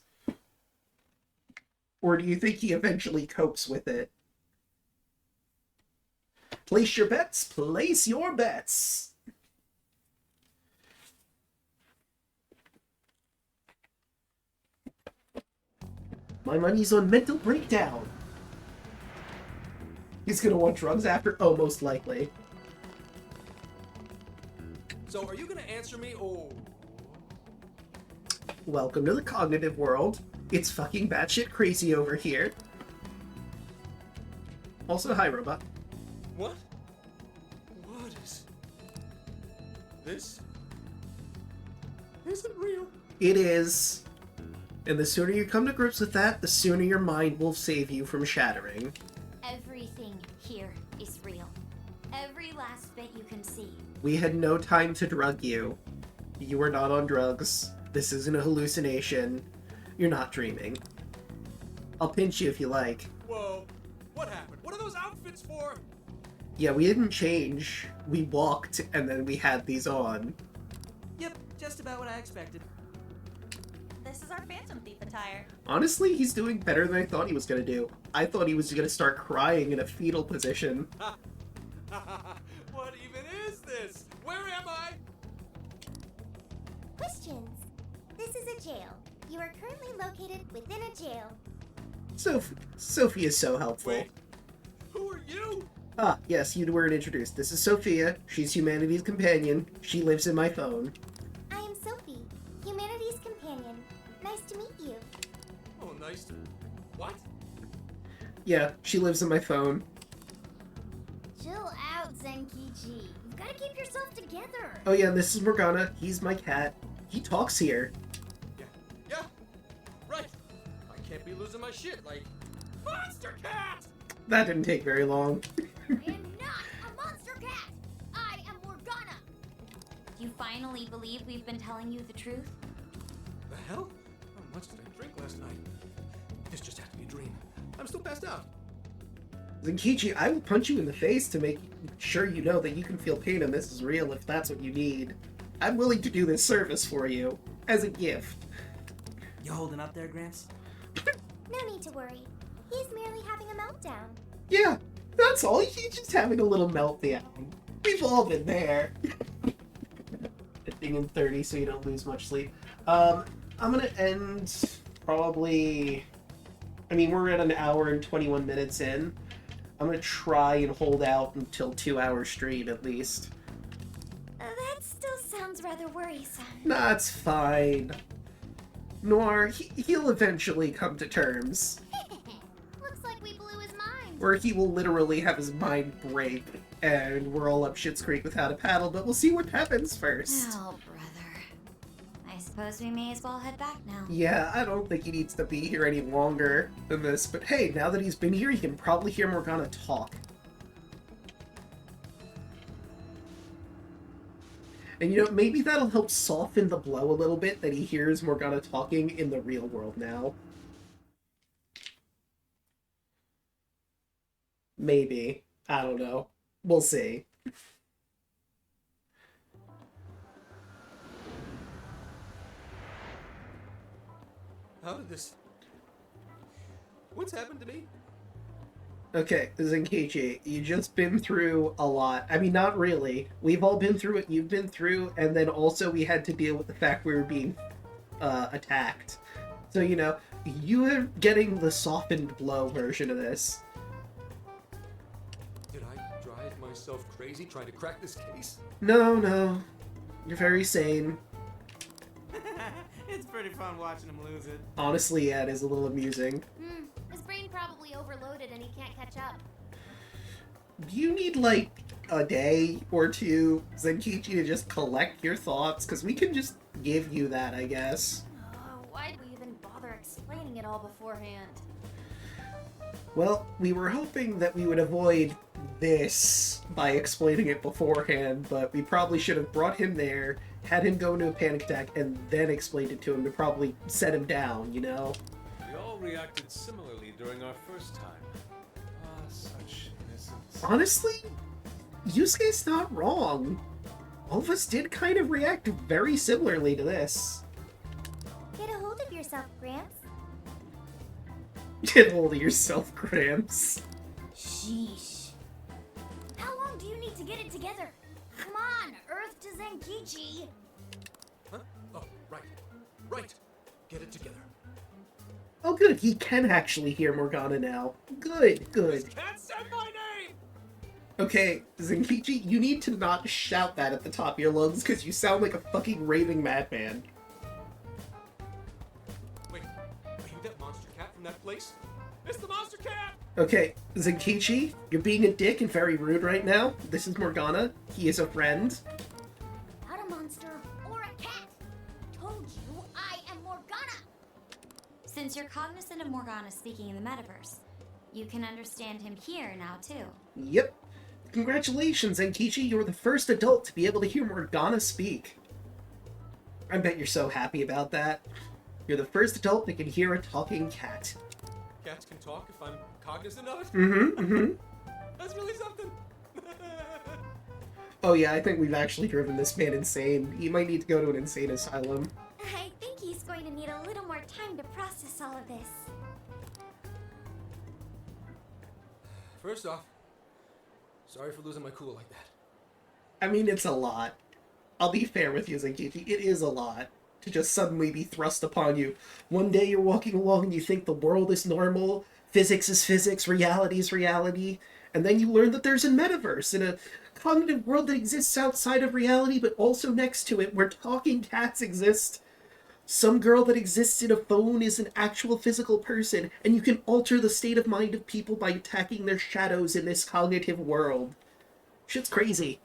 Or do you think he eventually copes with it? Place your bets, place your bets! My money's on mental breakdown. He's gonna want drugs after? Oh, most likely. So, are you gonna answer me, or... Welcome to the cognitive world. It's fucking batshit crazy over here. Also, hi, robot. What? What is... This? Isn't real. It is. And the sooner you come to grips with that, the sooner your mind will save you from shattering. Everything here is real. Every last bit you can see. We had no time to drug you. You are not on drugs. This isn't a hallucination. You're not dreaming. I'll pinch you if you like. Whoa. What happened? What are those outfits for? Yeah, we didn't change. We walked, and then we had these on. Yep, just about what I expected. This is our Phantom Thief attire. Honestly, he's doing better than I thought he was gonna do. I thought he was gonna start crying in a fetal position. What even is this? Where am I? Questions. This is a jail. You are currently located within a jail. Sophie is so helpful. Wait, who are you? Ah, yes, you weren't introduced. This is Sophia. She's humanity's companion. She lives in my phone. I am Sophie, humanity's companion. Nice to meet you. Oh, nice to... What? Yeah, she lives in my phone. Chill out, Zenkichi. You've got to keep yourself together. Oh yeah, and this is Morgana. He's my cat. He talks here. Yeah, right. I can't be losing my shit like... Monster Cat! That didn't take very long. I am not a monster cat. I am Morgana. You finally believe we've been telling you the truth? The hell? How much did I drink last night? This just had to be a dream. I'm still passed out. Zenkichi, I will punch you in the face to make sure you know that you can feel pain and this is real if that's what you need. I'm willing to do this service for you, as a gift. You holding up there, Gramps? No need to worry. He's merely having a meltdown. Yeah, that's all. He's just having a little meltdown. We've all been there. Being in 30 so you don't lose much sleep. I'm gonna end probably I mean, we're at an hour and 21 minutes in. I'm gonna try and hold out until 2 hours straight, at least. That still sounds rather worrisome. That's fine. Noir, he'll eventually come to terms. Looks like we blew his mind. Where he will literally have his mind break, and we're all up Shit's Creek without a paddle, but we'll see what happens first. Oh, brother. I suppose we may as well head back now. Yeah, I don't think he needs to be here any longer than this, but hey, now that he's been here, he can probably hear Morgana talk. And you know, maybe that'll help soften the blow a little bit that he hears Morgana talking in the real world now. Maybe. I don't know. We'll see. How did this... What's happened to me? Okay, Zenkichi, you've just been through a lot. I mean, not really. We've all been through what you've been through, and then also we had to deal with the fact we were being attacked. So, you know, you are getting the softened blow version of this. Did I drive myself crazy trying to crack this case? No. You're very sane. It's pretty fun watching him lose it. Honestly, yeah, it is a little amusing. His brain probably overloaded and he can't catch up. Do you need, like, a day or two, Zenkichi, to just collect your thoughts? Because we can just give you that, I guess. Why'd we even bother explaining it all beforehand? Well, we were hoping that we would avoid this by explaining it beforehand, but we probably should have brought him there, had him go into a panic attack, and then explained it to him to probably set him down, you know? We all reacted similarly during our first time. Ah, such innocence. Honestly, Yusuke's not wrong. All of us did kind of react very similarly to this. Get a hold of yourself, Gramps. Get hold of yourself, Gramps. Sheesh. How long do you need to get it together? Come on, Earth to Zenkichi. Huh? Oh, right. Right. Get it together. Oh good, he can actually hear Morgana now. Good. Can't say my name! Okay, Zenkichi, you need to not shout that at the top of your lungs because you sound like a fucking raving madman. Wait, are you that monster cat from that place? It's the monster cat! Okay, Zenkichi, you're being a dick and very rude right now. This is Morgana. He is a friend. Not a monster or a cat. Told you I am Morgana. Since you're cognizant of Morgana speaking in the metaverse, you can understand him here now, too. Yep. Congratulations, Zenkichi. You're the first adult to be able to hear Morgana speak. I bet you're so happy about that. You're the first adult that can hear a talking cat. Cats can talk if I'm cognizant of it? Mm-hmm. That's really something. Oh yeah, I think we've actually driven this man insane. He might need to go to an insane asylum. I think he's going to need a little more time to process all of this. First off, sorry for losing my cool like that. I mean, it's a lot. I'll be fair with you, Zenkichi. It is a lot to just suddenly be thrust upon you. One day you're walking along and you think the world is normal, physics is physics, reality is reality, and then you learn that there's a metaverse in a cognitive world that exists outside of reality, but also next to it, where talking cats exist. Some girl that exists in a phone is an actual physical person, and you can alter the state of mind of people by attacking their shadows in this cognitive world. Shit's crazy.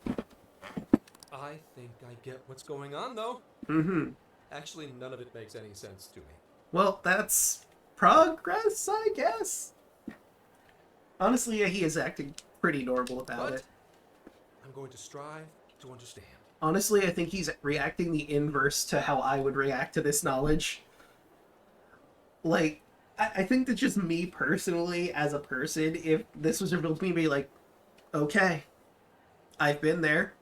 I think I get what's going on, though. Mm-hmm. Actually, none of it makes any sense to me. Well, that's progress, I guess. Honestly, yeah, he is acting pretty normal about it. I'm going to strive to understand. Honestly, I think he's reacting the inverse to how I would react to this knowledge. Like, I think that just me personally, as a person, if this was revealed to me, be like, okay, I've been there.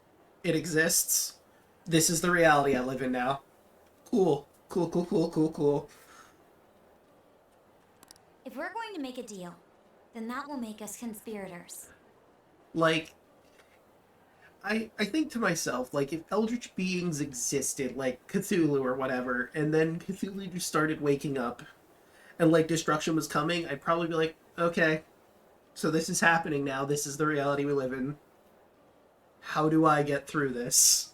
It exists. This is the reality I live in now. Cool. Cool. If we're going to make a deal, then that will make us conspirators. Like, I think to myself, like, if eldritch beings existed, like Cthulhu or whatever, and then Cthulhu just started waking up, and like destruction was coming, I'd probably be like, okay, so this is happening now. This is the reality we live in. How do I get through this?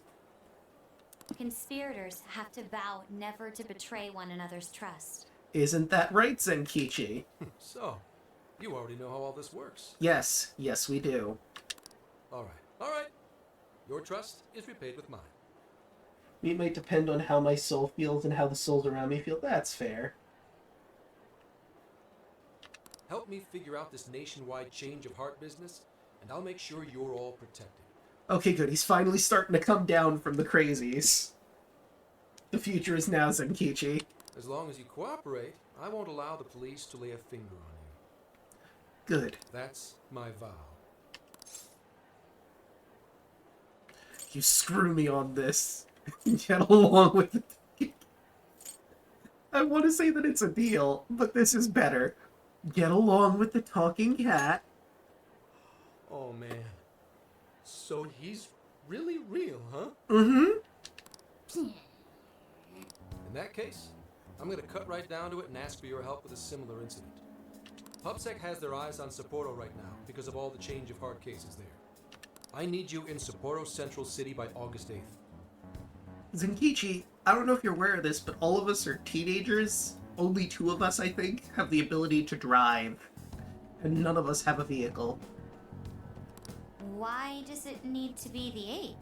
Conspirators have to vow never to betray one another's trust. Isn't that right, Zenkichi? So, you already know how all this works. Yes, we do. All right. Your trust is repaid with mine. It might depend on how my soul feels and how the souls around me feel. That's fair. Help me figure out this nationwide change of heart business, and I'll make sure you're all protected. Okay, good. He's finally starting to come down from the crazies. The future is now, Zenkichi. As long as you cooperate, I won't allow the police to lay a finger on you. Good. That's my vow. You screw me on this. Get along with it. I want to say that it's a deal, but this is better. Get along with the talking cat. Oh, man. So he's really real, huh? Mm-hmm. In that case, I'm gonna cut right down to it and ask for your help with a similar incident. PubSec has their eyes on Sapporo right now because of all the change of heart cases there. I need you in Sapporo Central City by August 8th. Zenkichi, I don't know if you're aware of this, but all of us are teenagers. Only 2 of us, I think, have the ability to drive. And none of us have a vehicle. Why does it need to be the 8th?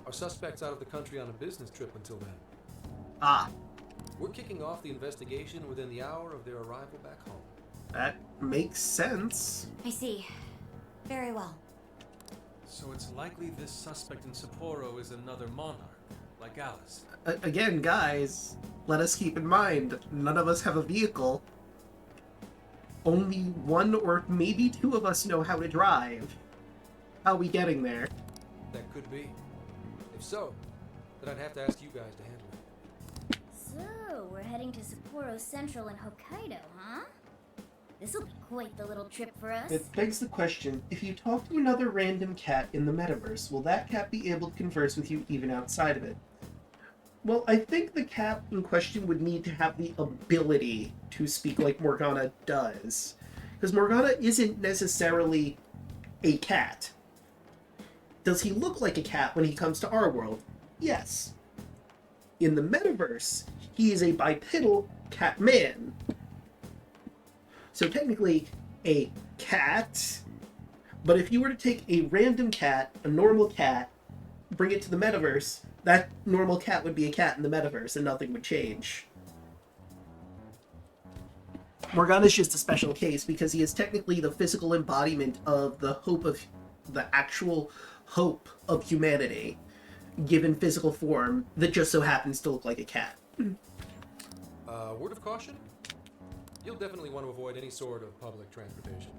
Our suspect's out of the country on a business trip until then. Ah. We're kicking off the investigation within the hour of their arrival back home. That makes sense. I see. Very well. So it's likely this suspect in Sapporo is another monarch, like Alice. Again, guys, let us keep in mind, none of us have a vehicle. Only 1 or maybe 2 of us know how to drive. How are we getting there? That could be. If so, then I'd have to ask you guys to handle it. So, we're heading to Sapporo Central in Hokkaido, huh? This'll be quite the little trip for us. It begs the question, if you talk to another random cat in the metaverse, will that cat be able to converse with you even outside of it? Well, I think the cat in question would need to have the ability to speak like Morgana does. Because Morgana isn't necessarily a cat. Does he look like a cat when he comes to our world? Yes. In the metaverse, he is a bipedal cat man. So technically, a cat. But if you were to take a random cat, a normal cat, bring it to the metaverse, that normal cat would be a cat in the metaverse and nothing would change. Morgana's just a special case because he is technically the physical embodiment of the hope of the actual hope of humanity, given physical form that just so happens to look like a cat. Word of caution? You'll definitely want to avoid any sort of public transportation.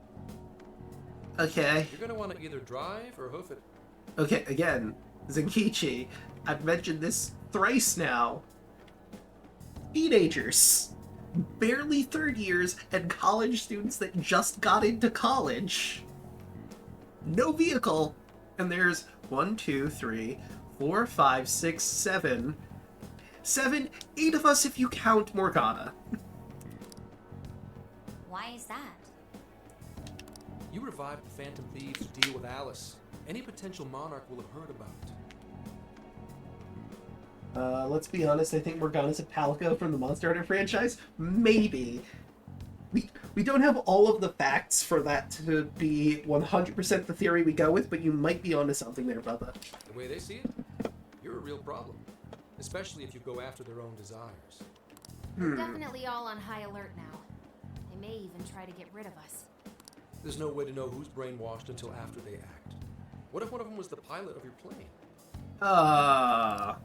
Okay. You're going to want to either drive or hoof it. Okay, again, Zenkichi, I've mentioned this thrice now. Teenagers, barely 3rd years, and college students that just got into college. No vehicle, and there's 1, 2, 3, 4, 5, 6, 7, 8 of us if you count Morgana. Why is that? You revived the Phantom Thieves to deal with Alice. Any potential monarch will have heard about it. Let's be honest, I think Morgana's a Palico from the Monster Hunter franchise. Maybe. We don't have all of the facts for that to be 100% the theory we go with, but you might be onto something there, brother. The way they see it, you're a real problem. Especially if you go after their own desires. We're definitely all on high alert now. They may even try to get rid of us. There's no way to know who's brainwashed until after they act. What if one of them was the pilot of your plane? But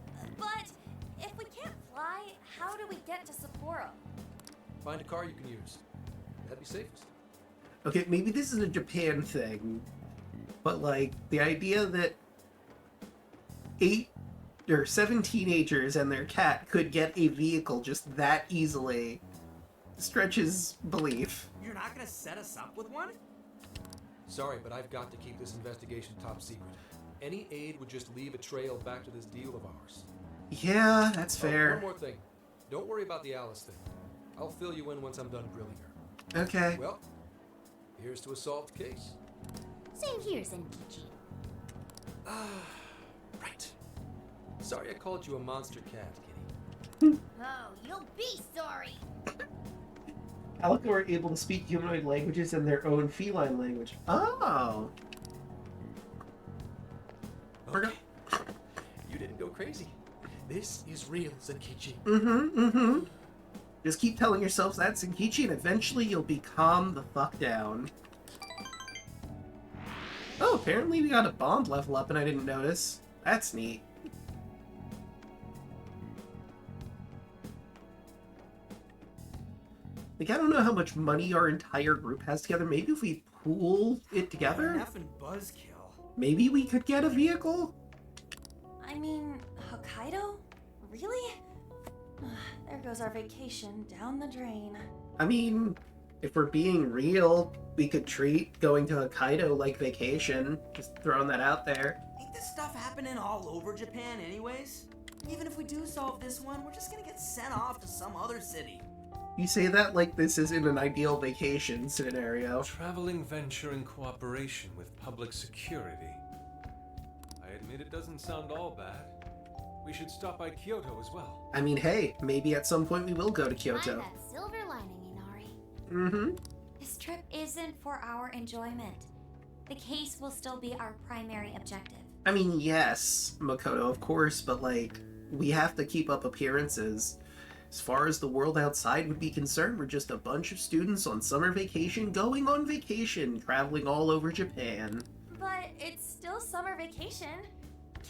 if we can't fly, how do we get to Sapporo? Find a car you can use. That'd be safest. Okay, maybe this is a Japan thing, but like the idea that 8 or 7 teenagers and their cat could get a vehicle just that easily stretches belief. You're not gonna set us up with one? Sorry, but I've got to keep this investigation top secret. Any aid would just leave a trail back to this deal of ours. Yeah, that's fair. One more thing. Don't worry about the Alice thing. I'll fill you in once I'm done grilling her. Okay. Well, here's to a solved case. Same here, Zenkichi. Right. Sorry I called you a monster cat, Kitty. Oh, you'll be sorry. Calico are able to speak humanoid languages and their own feline language. Oh. Okay. You didn't go crazy. This is real, Zenkichi. Just keep telling yourself that's Zenkichi, and eventually you'll be calm the fuck down. Oh, apparently we got a bond level up and I didn't notice. That's neat. Like, I don't know how much money our entire group has together. Maybe if we pool it together, Enough and buzzkill. maybe we could get a vehicle? I mean, Hokkaido? Really? There goes our vacation down the drain. I mean, if we're being real, we could treat going to Hokkaido like vacation. Just throwing that out there. Ain't this stuff happening all over Japan anyways? Even if we do solve this one, we're just gonna get sent off to some other city. You say that like this isn't an ideal vacation scenario. Traveling venture in cooperation with public security. I admit it doesn't sound all bad. We should stop by Kyoto as well. I mean, hey, maybe at some point we will go to Kyoto. Find that silver lining, Inari. Mm-hmm. This trip isn't for our enjoyment. The case will still be our primary objective. I mean, yes, Makoto, of course, but like, we have to keep up appearances. As far as the world outside would be concerned, we're just a bunch of students on summer vacation going on vacation, traveling all over Japan. But it's still summer vacation.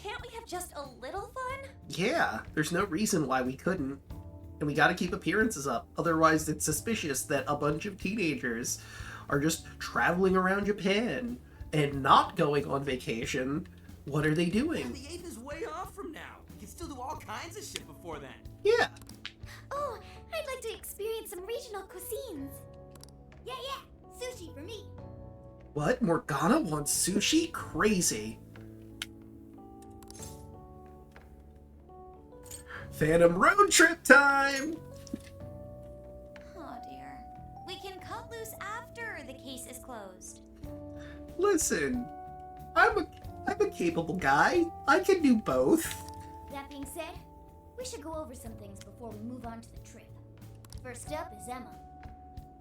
Can't we have just a little fun? Yeah, there's no reason why we couldn't. And we gotta keep appearances up, otherwise it's suspicious that a bunch of teenagers are just traveling around Japan and not going on vacation. What are they doing? The 8th is way off from now. We can still do all kinds of shit before then. Yeah. Oh, I'd like to experience some regional cuisines. Yeah, sushi for me. What? Morgana wants sushi? Crazy. Phantom road trip time! Oh dear. We can cut loose after the case is closed. Listen, I'm a capable guy. I can do both. That being said, we should go over some things before we move on to the trip. First up is Emma.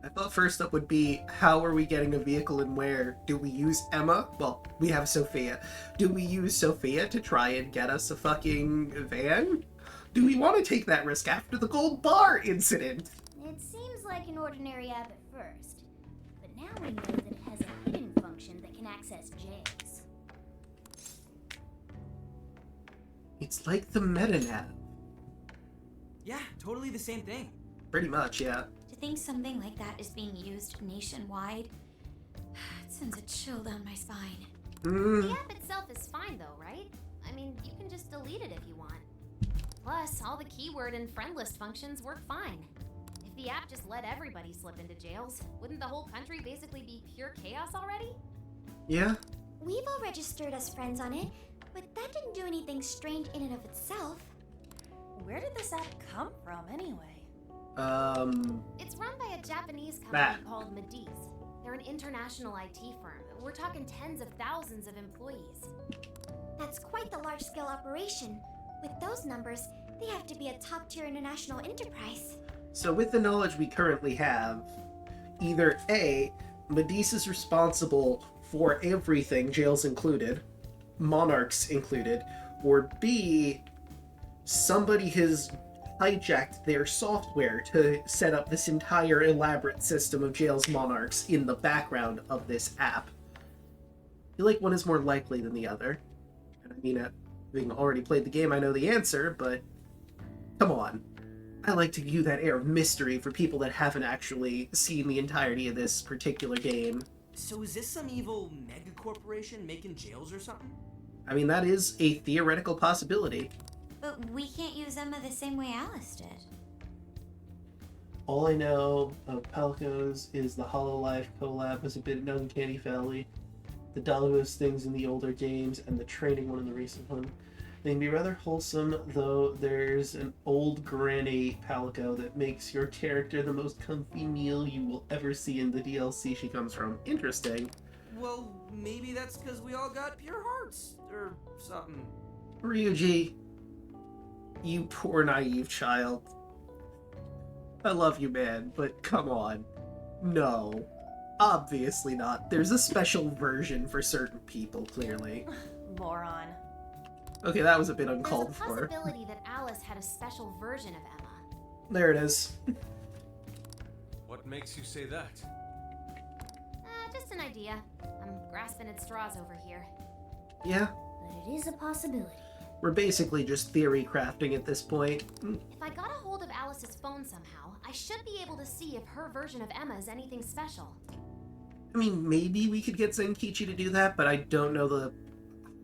I thought first up would be, how are we getting a vehicle and where? Do we use Emma? Well, we have Sophia. Do we use Sophia to try and get us a fucking van? Do we want to take that risk after the gold bar incident? It seems like an ordinary app at first, but now we know that it has a hidden function that can access jails. It's like the meta-nav. Yeah, totally the same thing. Pretty much, yeah. To think something like that is being used nationwide, it sends a chill down my spine. The app itself is fine though, right? I mean, you can just delete it if you want. Plus, all the keyword and friend list functions work fine. If the app just let everybody slip into jails, wouldn't the whole country basically be pure chaos already? Yeah. We've all registered as friends on it, but that didn't do anything strange in and of itself. Where did this app come from, anyway? It's run by a Japanese company That. called Magnius. They're an international IT firm. We're talking tens of thousands of employees. That's quite the large-scale operation. With those numbers, they have to be a top-tier international enterprise. So with the knowledge we currently have, either A, Medice is responsible for everything, jails included, monarchs included, or B, somebody has hijacked their software to set up this entire elaborate system of jails monarchs in the background of this app. I feel like one is more likely than the other. And I mean, having already played the game, I know the answer, but come on. I like to view that air of mystery for people that haven't actually seen the entirety of this particular game. So is this some evil mega corporation making jails or something? I mean, that is a theoretical possibility. But we can't use Emma the same way Alice did. All I know of Palcos is the HoloLive collab was a bit of uncanny valley, the Dalgos things in the older games, and the training one in the recent one. They can be rather wholesome, though there's an old granny palico that makes your character the most comfy meal you will ever see in the DLC she comes from. Interesting. Well, maybe that's because we all got pure hearts, or something. Ryuji, you poor naive child. I love you, man, but come on. No. Obviously not. There's a special version for certain people, clearly. Moron. Okay, that was a bit uncalled There's a for. possibility that Alice had a special version of Emma. There it is. What makes you say that? Just an idea. I'm grasping at straws over here. Yeah, But it is a possibility. we're basically just theory crafting at this point. If I got a hold of Alice's phone somehow, I should be able to see if her version of Emma is anything special. I mean, maybe we could get Zenkichi to do that, but I don't know the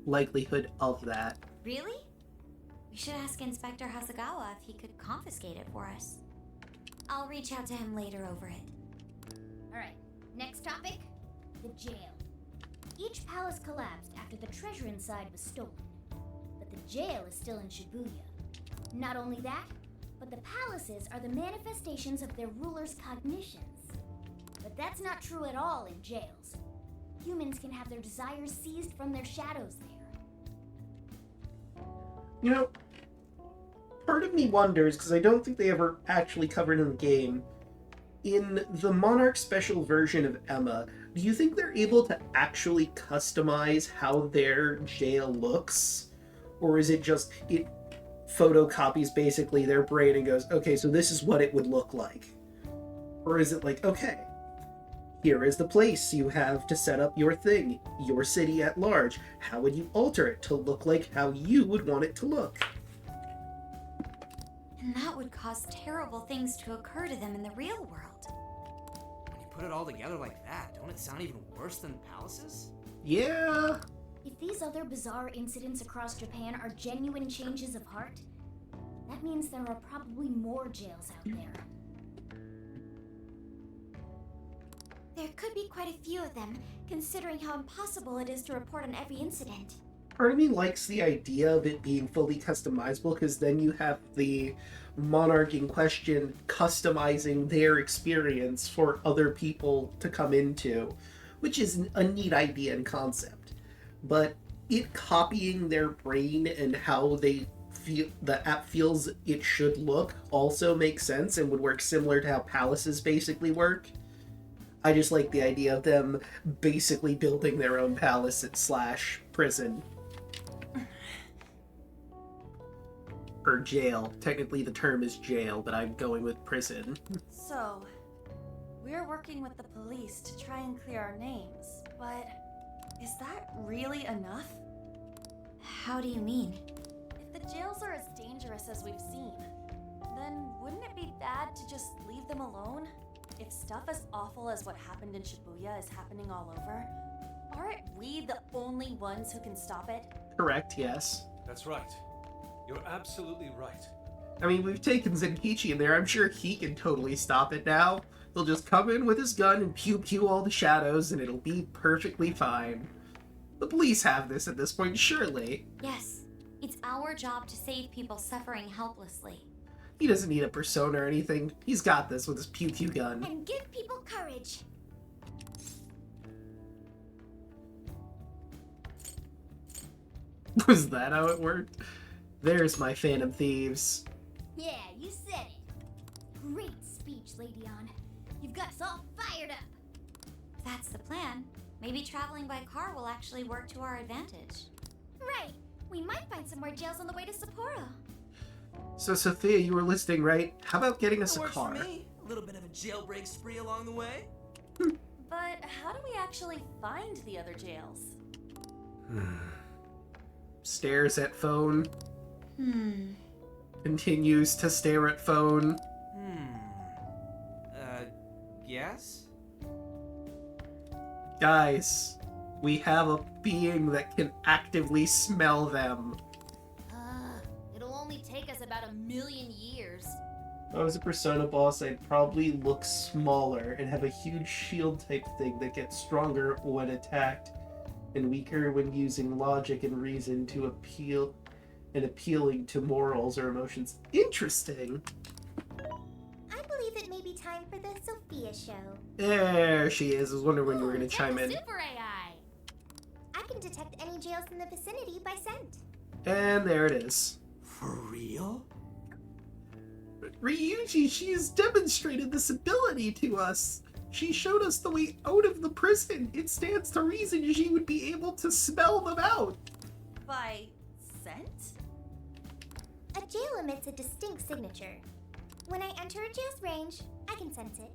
likelihood of that. Really? We should ask Inspector Hasagawa if he could confiscate it for us. I'll reach out to him later over it. Alright, next topic. The jail. Each palace collapsed after the treasure inside was stolen. But the jail is still in Shibuya. Not only that, but the palaces are the manifestations of their rulers' cognitions. But that's not true at all in jails. Humans can have their desires seized from their shadows there. You know, part of me wonders, because I don't think they ever actually covered in the game, in the Monarch special version of Emma, do you think they're able to actually customize how their jail looks? Or is it just, it photocopies basically their brain and goes, okay, so this is what it would look like? Or is it like, okay, here is the place you have to set up your thing, your city at large. How would you alter it to look like how you would want it to look? And that would cause terrible things to occur to them in the real world. When you put it all together like that, don't it sound even worse than palaces? Yeah. If these other bizarre incidents across Japan are genuine changes of heart, that means there are probably more jails out there. There could be quite a few of them, considering how impossible it is to report on every incident. Part of me likes the idea of it being fully customizable, because then you have the monarch in question customizing their experience for other people to come into, which is a neat idea and concept. But it copying their brain and how they feel, the app feels it should look, also makes sense and would work similar to how palaces basically work. I just like the idea of them basically building their own palace / prison. Or jail. Technically the term is jail, but I'm going with prison. So, we're working with the police to try and clear our names, but is that really enough? How do you mean? If the jails are as dangerous as we've seen, then wouldn't it be bad to just leave them alone? If stuff as awful as what happened in Shibuya is happening all over, aren't we the only ones who can stop it? Correct, yes. That's right. You're absolutely right. I mean, we've taken Zenkichi in there. I'm sure he can totally stop it now. He'll just come in with his gun and pew-pew all the shadows, and it'll be perfectly fine. The police have this at this point, surely. Yes, it's our job to save people suffering helplessly. He doesn't need a persona or anything. He's got this with his pew-pew gun. And give people courage. Was that how it worked? There's my Phantom Thieves. Yeah, you said it. Great speech, Lady On. You've got us all fired up. If that's the plan, maybe traveling by car will actually work to our advantage. Right. We might find some more jails on the way to Sapporo. So, Sophia, you were listening, right? How about getting us That a works car? for me. A little bit of a jailbreak spree along the way. But how do we actually find the other jails? Stares at phone. Continues to stare at phone. Yes? Guys, we have a being that can actively smell them. It'll only take us about 1,000,000 years. If I was a Persona boss, I'd probably look smaller and have a huge shield type thing that gets stronger when attacked and weaker when using logic and reason to and appealing to morals or emotions. Interesting. I believe it may be time for the Sophia show. There she is. I was wondering when you were going to chime in. Super AI. I can detect any jails in the vicinity by scent. And there it is. For real? Ryuji, she has demonstrated this ability to us. She showed us the way out of the prison. It stands to reason she would be able to smell them out. By scent? A jail emits a distinct signature. When I enter a jail's range, I can sense it.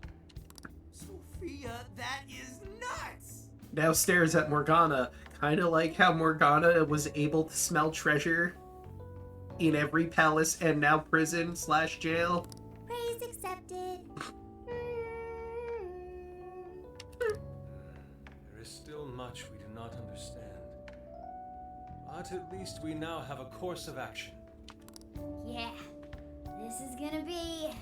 Sophia, that is nuts! Now stares at Morgana, kind of like how Morgana was able to smell treasure in every palace and now prison / jail. Praise accepted. There is still much we do not understand. But at least we now have a course of action. Yeah, this is gonna be.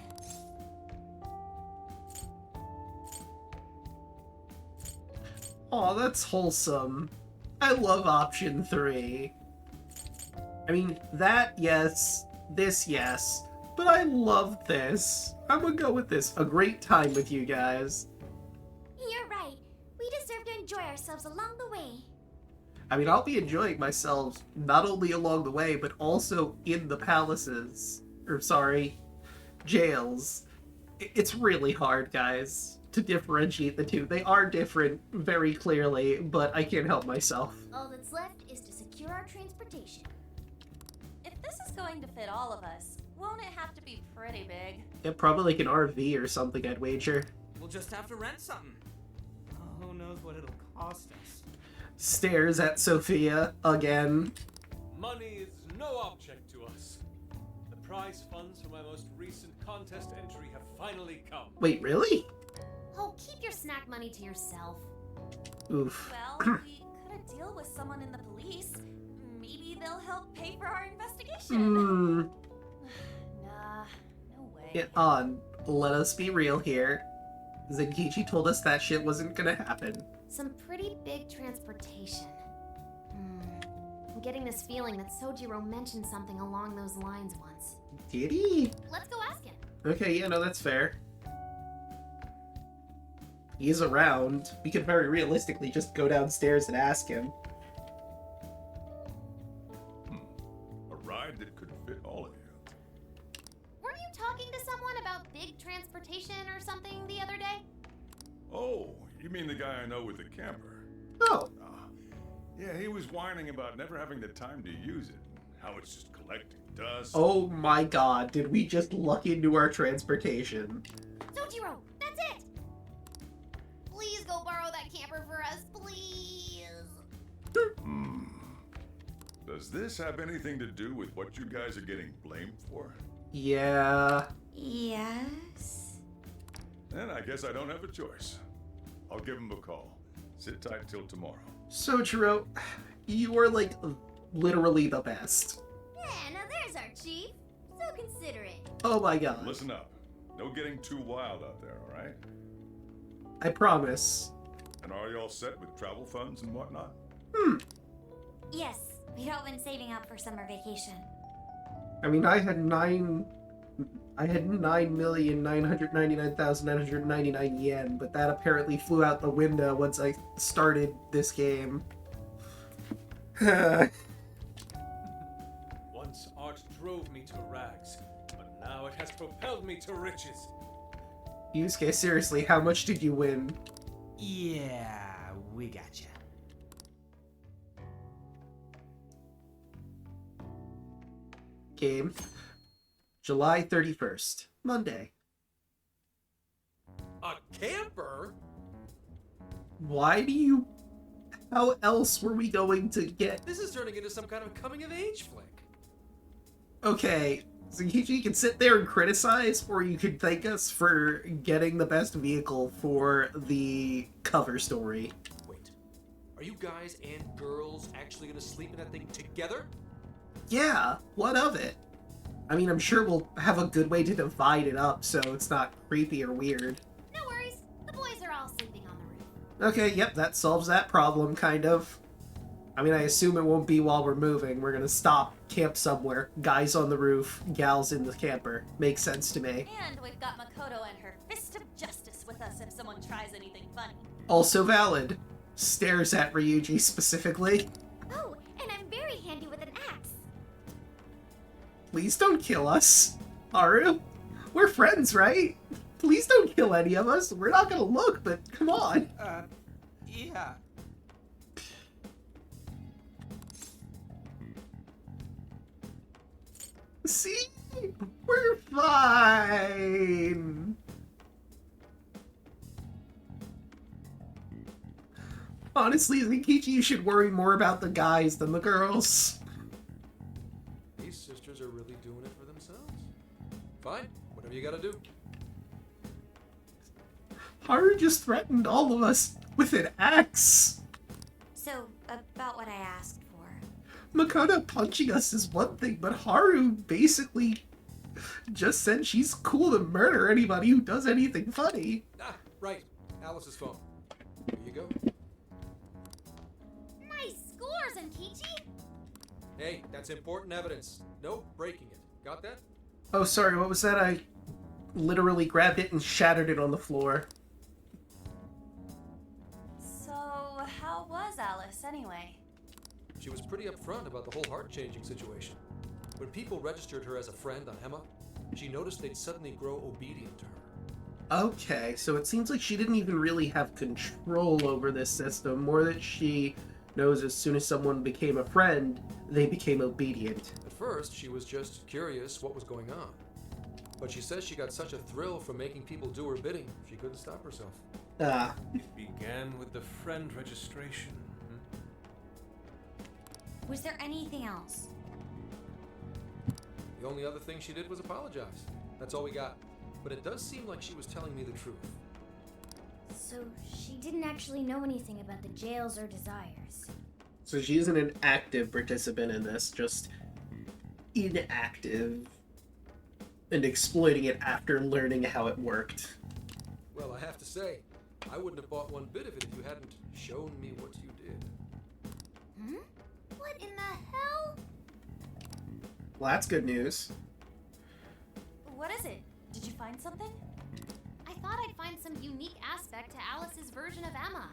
Aw, that's wholesome. I love option 3. I mean, that, yes. This, yes. But I love this. I'm gonna go with this. A great time with you guys. You're right. We deserve to enjoy ourselves along the way. I mean, I'll be enjoying myself not only along the way, but also in the palaces. Or, sorry, jails. It's really hard, guys, to differentiate the two. They are different, very clearly, but I can't help myself. All that's left is to secure our transportation. If this is going to fit all of us, won't it have to be pretty big? Yeah, probably like an RV or something, I'd wager. We'll just have to rent something. Oh, who knows what it'll cost us. Stares at Sophia again. Money is no object to us. The prize funds for my most recent contest entry have finally come. Wait, really? Oh, keep your snack money to yourself. Oof. Well, we could deal with someone in the police. Maybe they'll help pay for our investigation. Nah, no way. Get on. Let us be real here. Zenkichi told us that shit wasn't gonna happen. Some pretty big transportation. I'm getting this feeling that Sojiro mentioned something along those lines once. Did he? Let's go ask him. Okay, yeah, no, that's fair. He's around. We could very realistically just go downstairs and ask him. A ride that could fit all of you. Weren't you talking to someone about big transportation or something the other day? Oh, you mean the guy I know with the camper? Oh. Yeah, he was whining about never having the time to use it. How it's just collecting dust. Oh my god, did we just luck into our transportation? Sojiro, that's it! Please go borrow that camper for us, please! Does this have anything to do with what you guys are getting blamed for? Yeah. Yes? Then I guess I don't have a choice. I'll give him a call. Sit tight till tomorrow. Sojiro, you are like literally the best. Yeah, now there's our chief. So considerate. Oh my god. Listen up. No getting too wild out there, alright? I promise. And are you all set with travel funds and whatnot? Yes, we'd all been saving up for summer vacation. I mean, I had 9,999,999 yen, but that apparently flew out the window once I started this game. Once art drove me to rags, but now it has propelled me to riches. Yusuke, seriously, how much did you win? Yeah, we gotcha. Game. July 31st. Monday. A camper? Why do you... How else were we going to get... This is turning into some kind of coming-of-age flick. Okay, so you can sit there and criticize, or you could thank us for getting the best vehicle for the cover story. Wait, are you guys and girls actually gonna sleep in that thing together? Yeah, what of it? I mean, I'm sure we'll have a good way to divide it up so it's not creepy or weird. No worries, the boys are all sleeping on the roof. Okay, yep, that solves that problem, kind of. I mean, I assume it won't be while we're moving. We're gonna stop, camp somewhere. Guys on the roof, gals in the camper. Makes sense to me. And we've got Makoto and her fist of justice with us if someone tries anything funny. Also valid. Stares at Ryuji specifically. Oh, and I'm very handy with an axe. Please don't kill us. Haru, we're friends, right? Please don't kill any of us. We're not gonna look, but come on. Yeah. See? We're fine. Honestly, Zenkichi, you should worry more about the guys than the girls. These sisters are really doing it for themselves. Fine, whatever you gotta do. Haru just threatened all of us with an axe. So, about what I asked for. Makoto punching us is one thing, but Haru basically just said she's cool to murder anybody who does anything funny. Ah, right. Alice's phone. Here you go. Nice scores, Zenkichi! Hey, that's important evidence. No breaking it. Got that? Oh, sorry, what was that? I literally grabbed it and shattered it on the floor. So, how was Alice anyway? She was pretty upfront about the whole heart-changing situation. When people registered her as a friend on Emma, she noticed they'd suddenly grow obedient to her. Okay, so it seems like she didn't even really have control over this system, more that she knows as soon as someone became a friend, they became obedient. At first, she was just curious what was going on. But she says she got such a thrill from making people do her bidding, she couldn't stop herself. Ah. It began with the friend registration. Was there anything else? The only other thing she did was apologize. That's all we got. But it does seem like she was telling me the truth. So she didn't actually know anything about the jails or desires. So she isn't an active participant in this, just inactive and exploiting it after learning how it worked. Well, I have to say, I wouldn't have bought one bit of it if you hadn't shown me what you did. Hmm? What in the hell? Well, that's good news. What is it? Did you find something? I thought I'd find some unique aspect to Alice's version of Emma,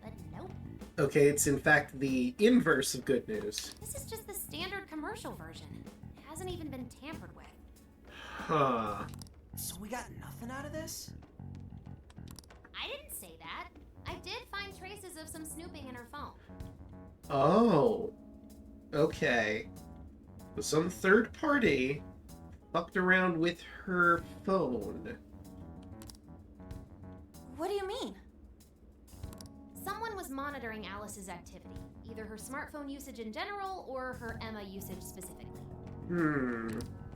but nope. Okay, it's in fact the inverse of good news. This is just the standard commercial version. It hasn't even been tampered with. Huh. So we got nothing out of this? I didn't say that. I did find traces of some snooping in her phone. Oh. Okay. So some third party fucked around with her phone. What do you mean? Someone was monitoring Alice's activity, either her smartphone usage in general or her Emma usage specifically.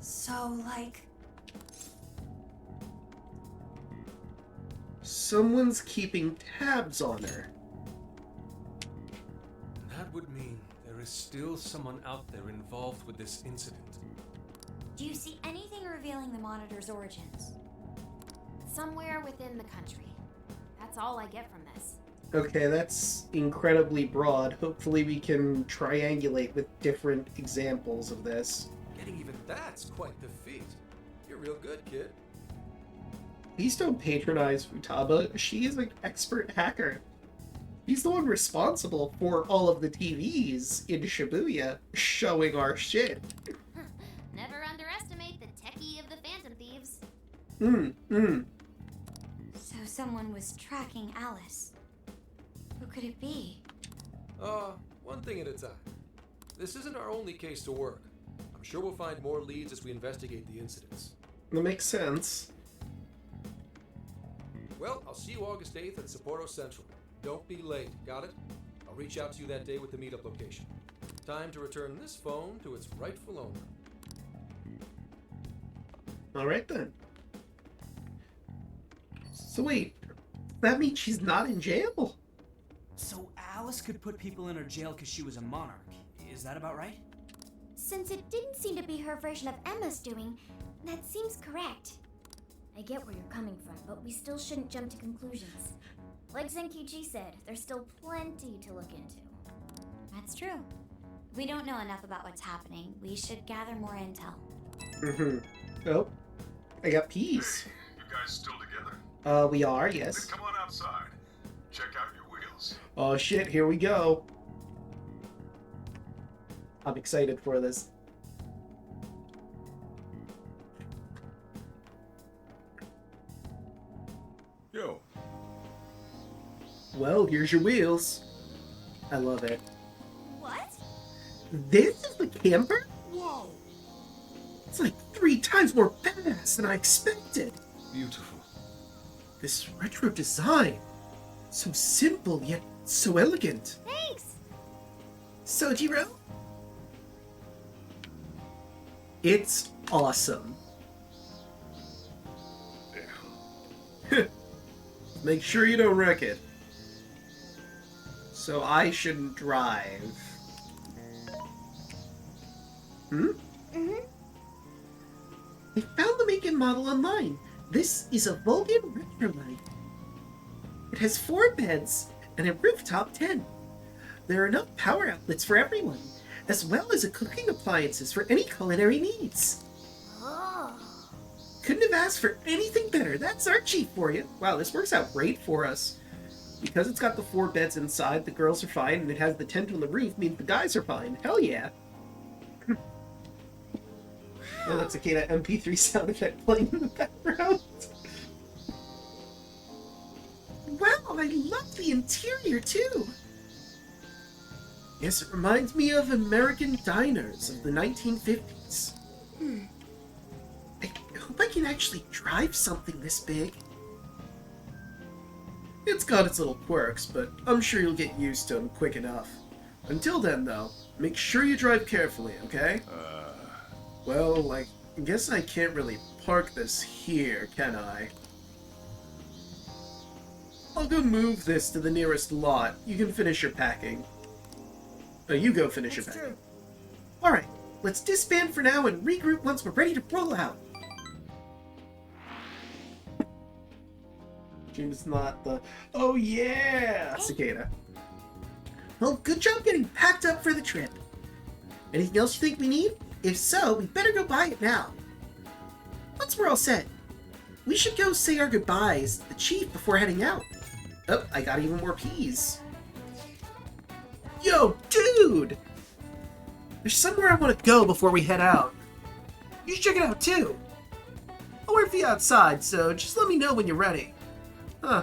So, like... Someone's keeping tabs on her. That would mean there is still someone out there involved with this incident. Do you see anything revealing the monitor's origins? Somewhere within the country. That's all I get from this. Okay, that's incredibly broad. Hopefully we can triangulate with different examples of this. Getting even that's quite the feat. You're real good, kid. Please don't patronize Futaba. She is an expert hacker. He's the one responsible for all of the TVs in Shibuya showing our shit. Never underestimate the techie of the Phantom Thieves. So someone was tracking Alice. Who could it be? One thing at a time. This isn't our only case to work. I'm sure we'll find more leads as we investigate the incidents. That makes sense. Well, I'll see you August 8th at Sapporo Central. Don't be late, got it? I'll reach out to you that day with the meetup location. Time to return this phone to its rightful owner. Alright then. So wait, that means she's not in jail? So Alice could put people in her jail because she was a monarch. Is that about right? Since it didn't seem to be her version of Emma's doing, that seems correct. I get where you're coming from, but we still shouldn't jump to conclusions. Like Zenkichi said, there's still plenty to look into. That's true. We don't know enough about what's happening. We should gather more intel. Oh, I got peas. You guys still together? We are, yes. Then come on outside. Check out your wheels. Oh shit, here we go. I'm excited for this. Yo. Well, here's your wheels. I love it. What? This is the camper? Whoa! It's like 3 times more badass than I expected. Beautiful. This retro design. So simple, yet so elegant. Thanks! Sojiro? It's awesome. Make sure you don't wreck it. So I shouldn't drive. Mm-hmm. I found the make and model online. This is a Vulcan Retrolight. It has 4 beds and a rooftop tent. There are enough power outlets for everyone, as well as a cooking appliances for any culinary needs. Oh. Couldn't have asked for anything better. That's our chief for you. Wow, this works out great for us. Because it's got the 4 beds inside, the girls are fine, and it has the tent on the roof, means the guys are fine. Hell yeah. Oh, that's a Kata MP3 sound effect playing in the background. Wow, I love the interior too. Yes, it reminds me of American diners of the 1950s. I hope I can actually drive something this big. It's got its little quirks, but I'm sure you'll get used to them quick enough. Until then, though, make sure you drive carefully, okay? Well, I guess I can't really park this here, can I? I'll go move this to the nearest lot. You can finish your packing. You go finish your packing. Alright, let's disband for now and regroup once we're ready to roll out. It's not the... Oh yeah! Cicada. Well, good job getting packed up for the trip. Anything else you think we need? If so, we better go buy it now. Once we're all set, we should go say our goodbyes to the chief before heading out. Oh, I got even more peas. Yo, dude! There's somewhere I want to go before we head out. You should check it out too. I'll wait for you outside, so just let me know when you're ready. Huh.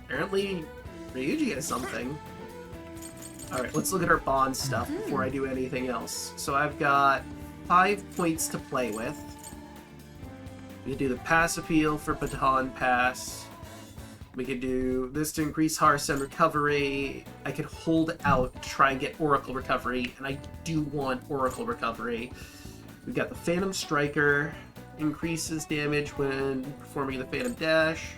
Apparently, Ryuji has something. Alright, let's look at our bond stuff before I do anything else. So I've got 5 points to play with. We can do the pass appeal for Baton Pass. We could do this to increase Hearthstone recovery. I could hold out to try and get Oracle recovery, and I do want Oracle recovery. We've got the Phantom Striker. Increases damage when performing the Phantom Dash.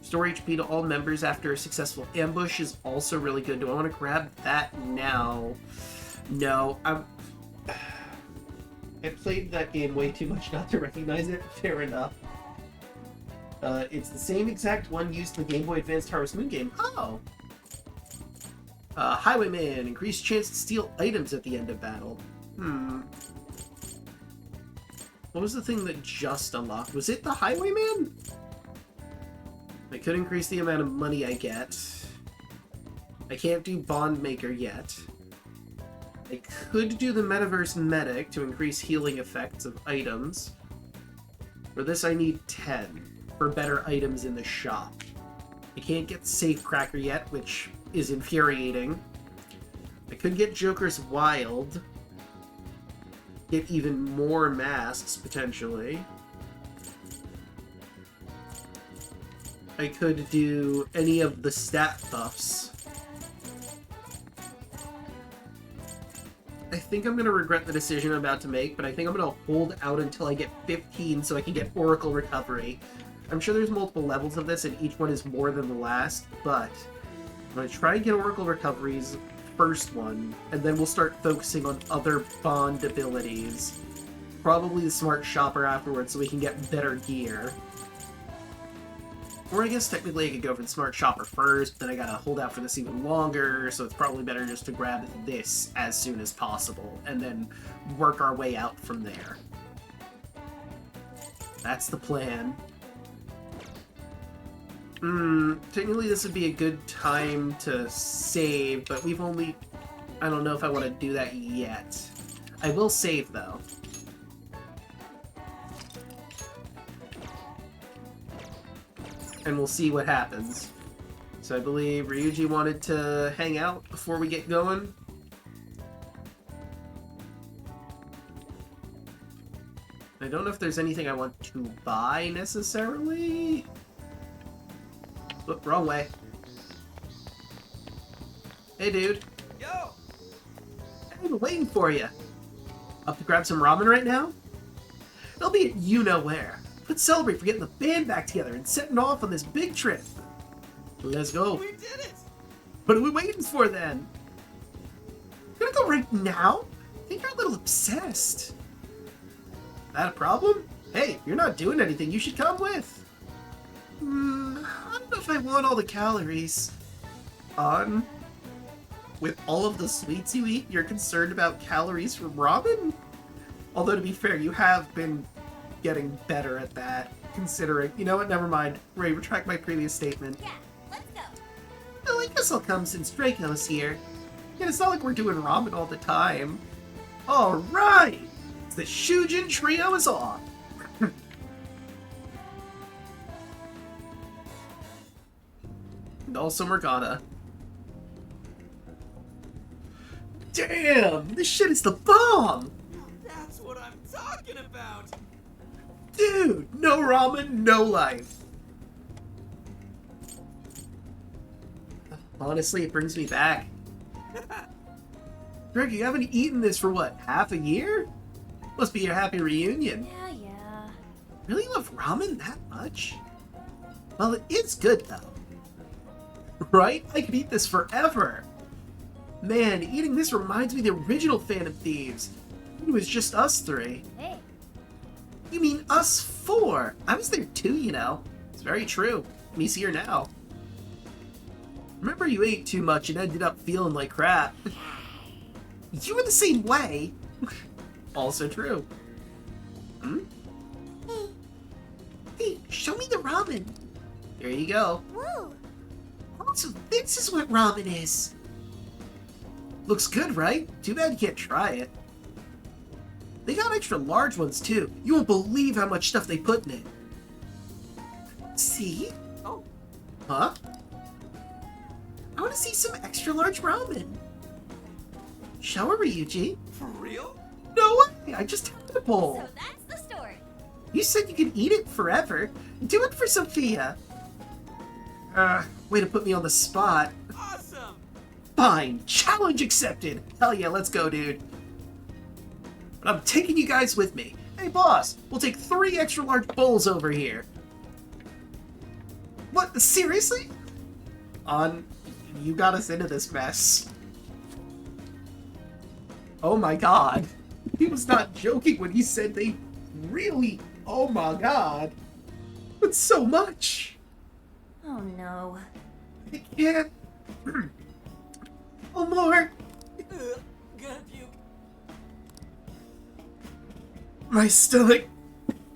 Restore HP to all members after a successful ambush is also really good. Do I want to grab that now? No, I played that game way too much not to recognize it. Fair enough. It's the same exact one used in the Game Boy Advanced Harvest Moon game. Oh! Highwayman. Increased chance to steal items at the end of battle. What was the thing that just unlocked? Was it the Highwayman? I could increase the amount of money I get. I can't do Bond Maker yet. I could do the Metaverse Medic to increase healing effects of items. For this I need 10 for better items in the shop. I can't get Safecracker yet, which is infuriating. I could get Joker's Wild. Get even more masks, potentially. I could do any of the stat buffs. I think I'm going to regret the decision I'm about to make, but I think I'm going to hold out until I get 15 so I can get Oracle Recovery. I'm sure there's multiple levels of this and each one is more than the last, but I'm going to try and get Oracle Recovery's first one, and then we'll start focusing on other Bond abilities. Probably the Smart Shopper afterwards so we can get better gear. Or I guess technically I could go for the Smart Shopper first, but then I gotta hold out for this even longer, so it's probably better just to grab this as soon as possible, and then work our way out from there. That's the plan. Technically this would be a good time to save, but we've only... I don't know if I want to do that yet. I will save, though. And we'll see what happens. So I believe Ryuji wanted to hang out before we get going. I don't know if there's anything I want to buy, necessarily. Oop, wrong way. Hey, dude. Yo! I've been waiting for you. Up to grab some ramen right now? It'll be at you-know-where. Let's celebrate for getting the band back together and setting off on this big trip. Let's go. We did it! What are we waiting for, then? Gonna go right now? I think you're a little obsessed. That a problem? Hey, if you're not doing anything, you should come with. I don't know if I want all the calories. With all of the sweets you eat, you're concerned about calories from ramen? Although, to be fair, you have been getting better at that, considering... You know what? Never mind. Retract my previous statement. Yeah, let's go. Well, I guess I'll come since Draco's here. And it's not like we're doing ramen all the time. Alright! The Shujin Trio is on! And also Morgana. Damn! This shit is the bomb! That's what I'm talking about! Dude! No ramen, no life! Honestly, it brings me back. Greg, you haven't eaten this for what, half a year? Must be your happy reunion. Yeah. Really love ramen that much? Well, it is good, though. Right? I could eat this forever. Man, eating this reminds me of the original Phantom Thieves. It was just us three. Hey. You mean us four? I was there too, you know. It's very true. Me's here now. Remember you ate too much and ended up feeling like crap. You were the same way. Also true. Hey, show me the ramen. There you go. Whoa. So this is what ramen is. Looks good, right? Too bad you can't try it. They got extra large ones too. You won't believe how much stuff they put in it. See? Oh. Huh? I want to see some extra large ramen. Show her, Ryuji. For real? No way! I just had a bowl. So that's the story. You said you could eat it forever. Do it for Sophia. Way to put me on the spot. Awesome! Fine. Challenge accepted. Hell yeah, let's go, dude. But I'm taking you guys with me. Hey, boss, we'll take 3 extra large bowls over here. What? Seriously? You got us into this mess. Oh my god. He was not joking when he said they really... Oh my god. That's so much. Oh no. I can't... Oh, more. Gonna puke. My stomach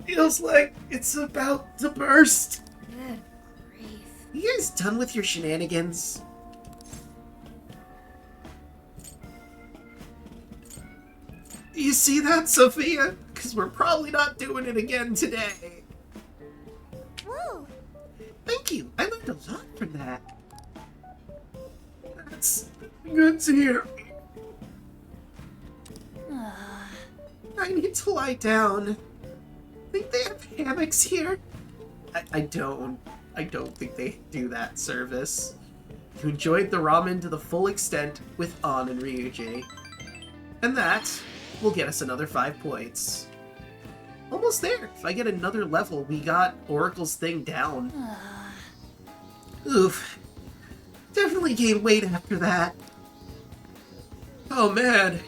feels like it's about to burst. Good grief. You guys done with your shenanigans? You see that, Sophia? Because we're probably not doing it again today. Whoa. Thank you. I learned a lot from that. That's good to hear. I need to lie down. Think they have hammocks here? I don't think they do that service. You enjoyed the ramen to the full extent with An and Ryuji. And that will get us another 5 points. Almost there. If I get another level, we got Oracle's thing down. Oof. Definitely gained weight after that. Oh man.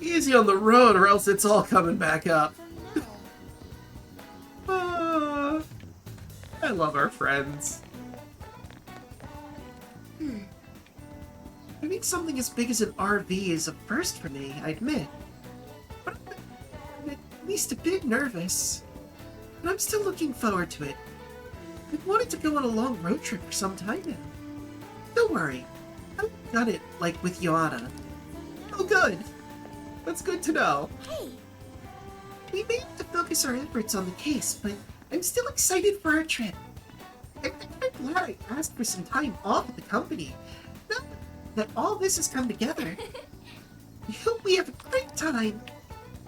Easy on the road or else it's all coming back up. I love our friends. I think something as big as an RV is a first for me, I admit. But I'm at least a bit nervous. But I'm still looking forward to it. I've wanted to go on a long road trip for some time now. Don't worry. I've done it, like, with Joanna. Oh, good. That's good to know. Hey! We may have to focus our efforts on the case, but I'm still excited for our trip. I'm glad I asked for some time off at the company. Now that all this has come together, I hope we have a great time.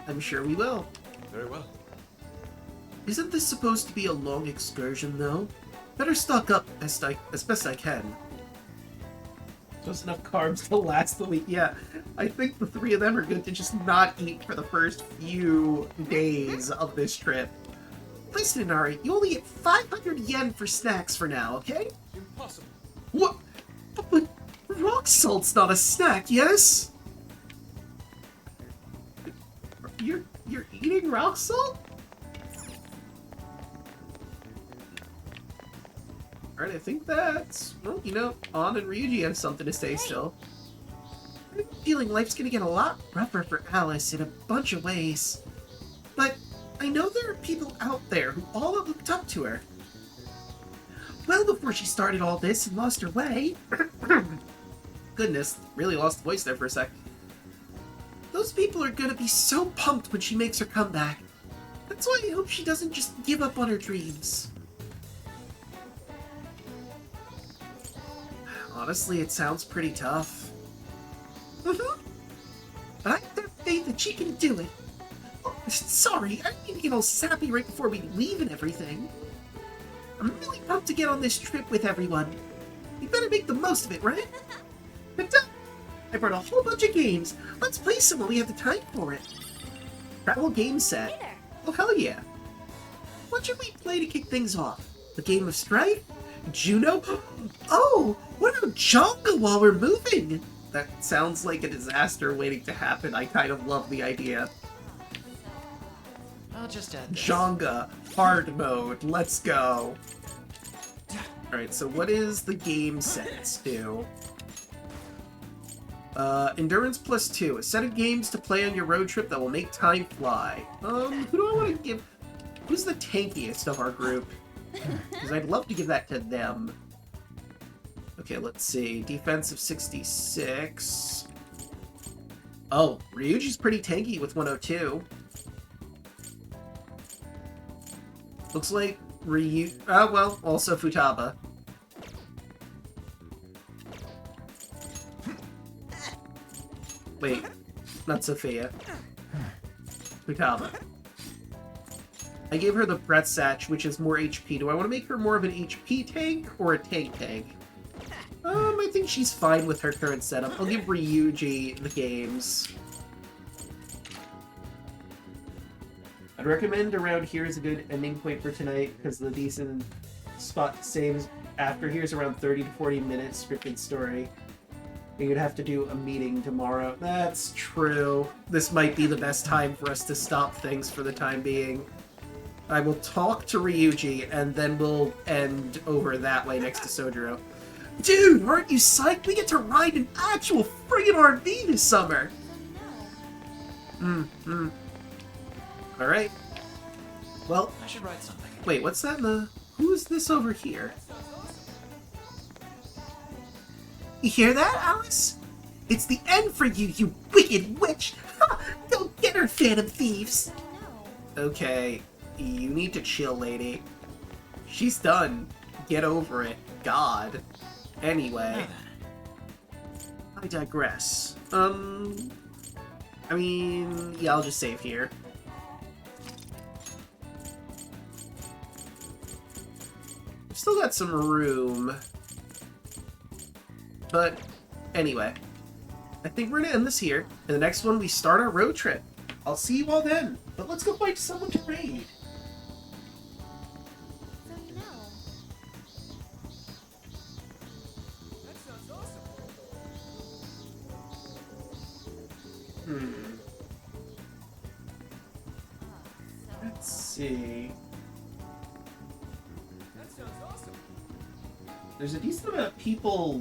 I'm sure we will. Very well. Isn't this supposed to be a long excursion, though? Better stock up as best I can. Just enough carbs to last the week. Yeah, I think the three of them are good to just not eat for the first few days of this trip. Listen, Ari, you only get 500 yen for snacks for now, okay? Impossible. What? But rock salt's not a snack, yes? You're eating rock salt? Alright, I think that's... Well, you know, An and Ryuji have something to say still. I'm feeling life's gonna get a lot rougher for Alice in a bunch of ways. But I know there are people out there who all have looked up to her. Well before she started all this and lost her way. Goodness, really lost the voice there for a sec. Those people are gonna be so pumped when she makes her comeback. That's why I hope she doesn't just give up on her dreams. Honestly, it sounds pretty tough. But I have faith that she can do it. Oh, sorry, I didn't mean to get all sappy right before we leave and everything. I'm really pumped to get on this trip with everyone. We better make the most of it, right? But I brought a whole bunch of games. Let's play some when we have the time for it. Travel game set. Hey there. Oh, hell yeah. What should we play to kick things off? The game of strife? Juno? Oh, what about Jonga while we're moving? That sounds like a disaster waiting to happen. I kind of love the idea. I'll just add this. Jonga, hard mode, let's go. Alright, so what is the game sets do? Endurance +2. A set of games to play on your road trip that will make time fly. Who do I want to give... Who's the tankiest of our group? Because I'd love to give that to them. Okay, let's see. Defensive 66. Oh, Ryuji's pretty tanky with 102. Looks like Ryu... Oh, well, also Futaba. Wait, not Sophia. Futaba. I gave her the Breath Satch, which is more HP. Do I want to make her more of an HP tank or a tank tank? I think she's fine with her current setup. I'll give Ryuji the games. I'd recommend around here is a good ending point for tonight, because the decent spot saves after here's around 30 to 40 minutes scripted story. And you'd have to do a meeting tomorrow. That's true. This might be the best time for us to stop things for the time being. I will talk to Ryuji, and then we'll end over that way next to Sojiro. Dude, aren't you psyched? We get to ride an actual friggin' RV this summer! Alright. Well... I should write something. Wait, what's that in the... Who's this over here? You hear that, Alice? It's the end for you, you wicked witch! Go get her, Phantom Thieves! Okay, you need to chill, lady. She's done. Get over it. God. Anyway. I digress. I mean, yeah, I'll just save here. I've still got some room. But, anyway. I think we're gonna end this here. In the next one, we start our road trip. I'll see you all then. But let's go find someone to raid. Let's see. there's a decent amount of people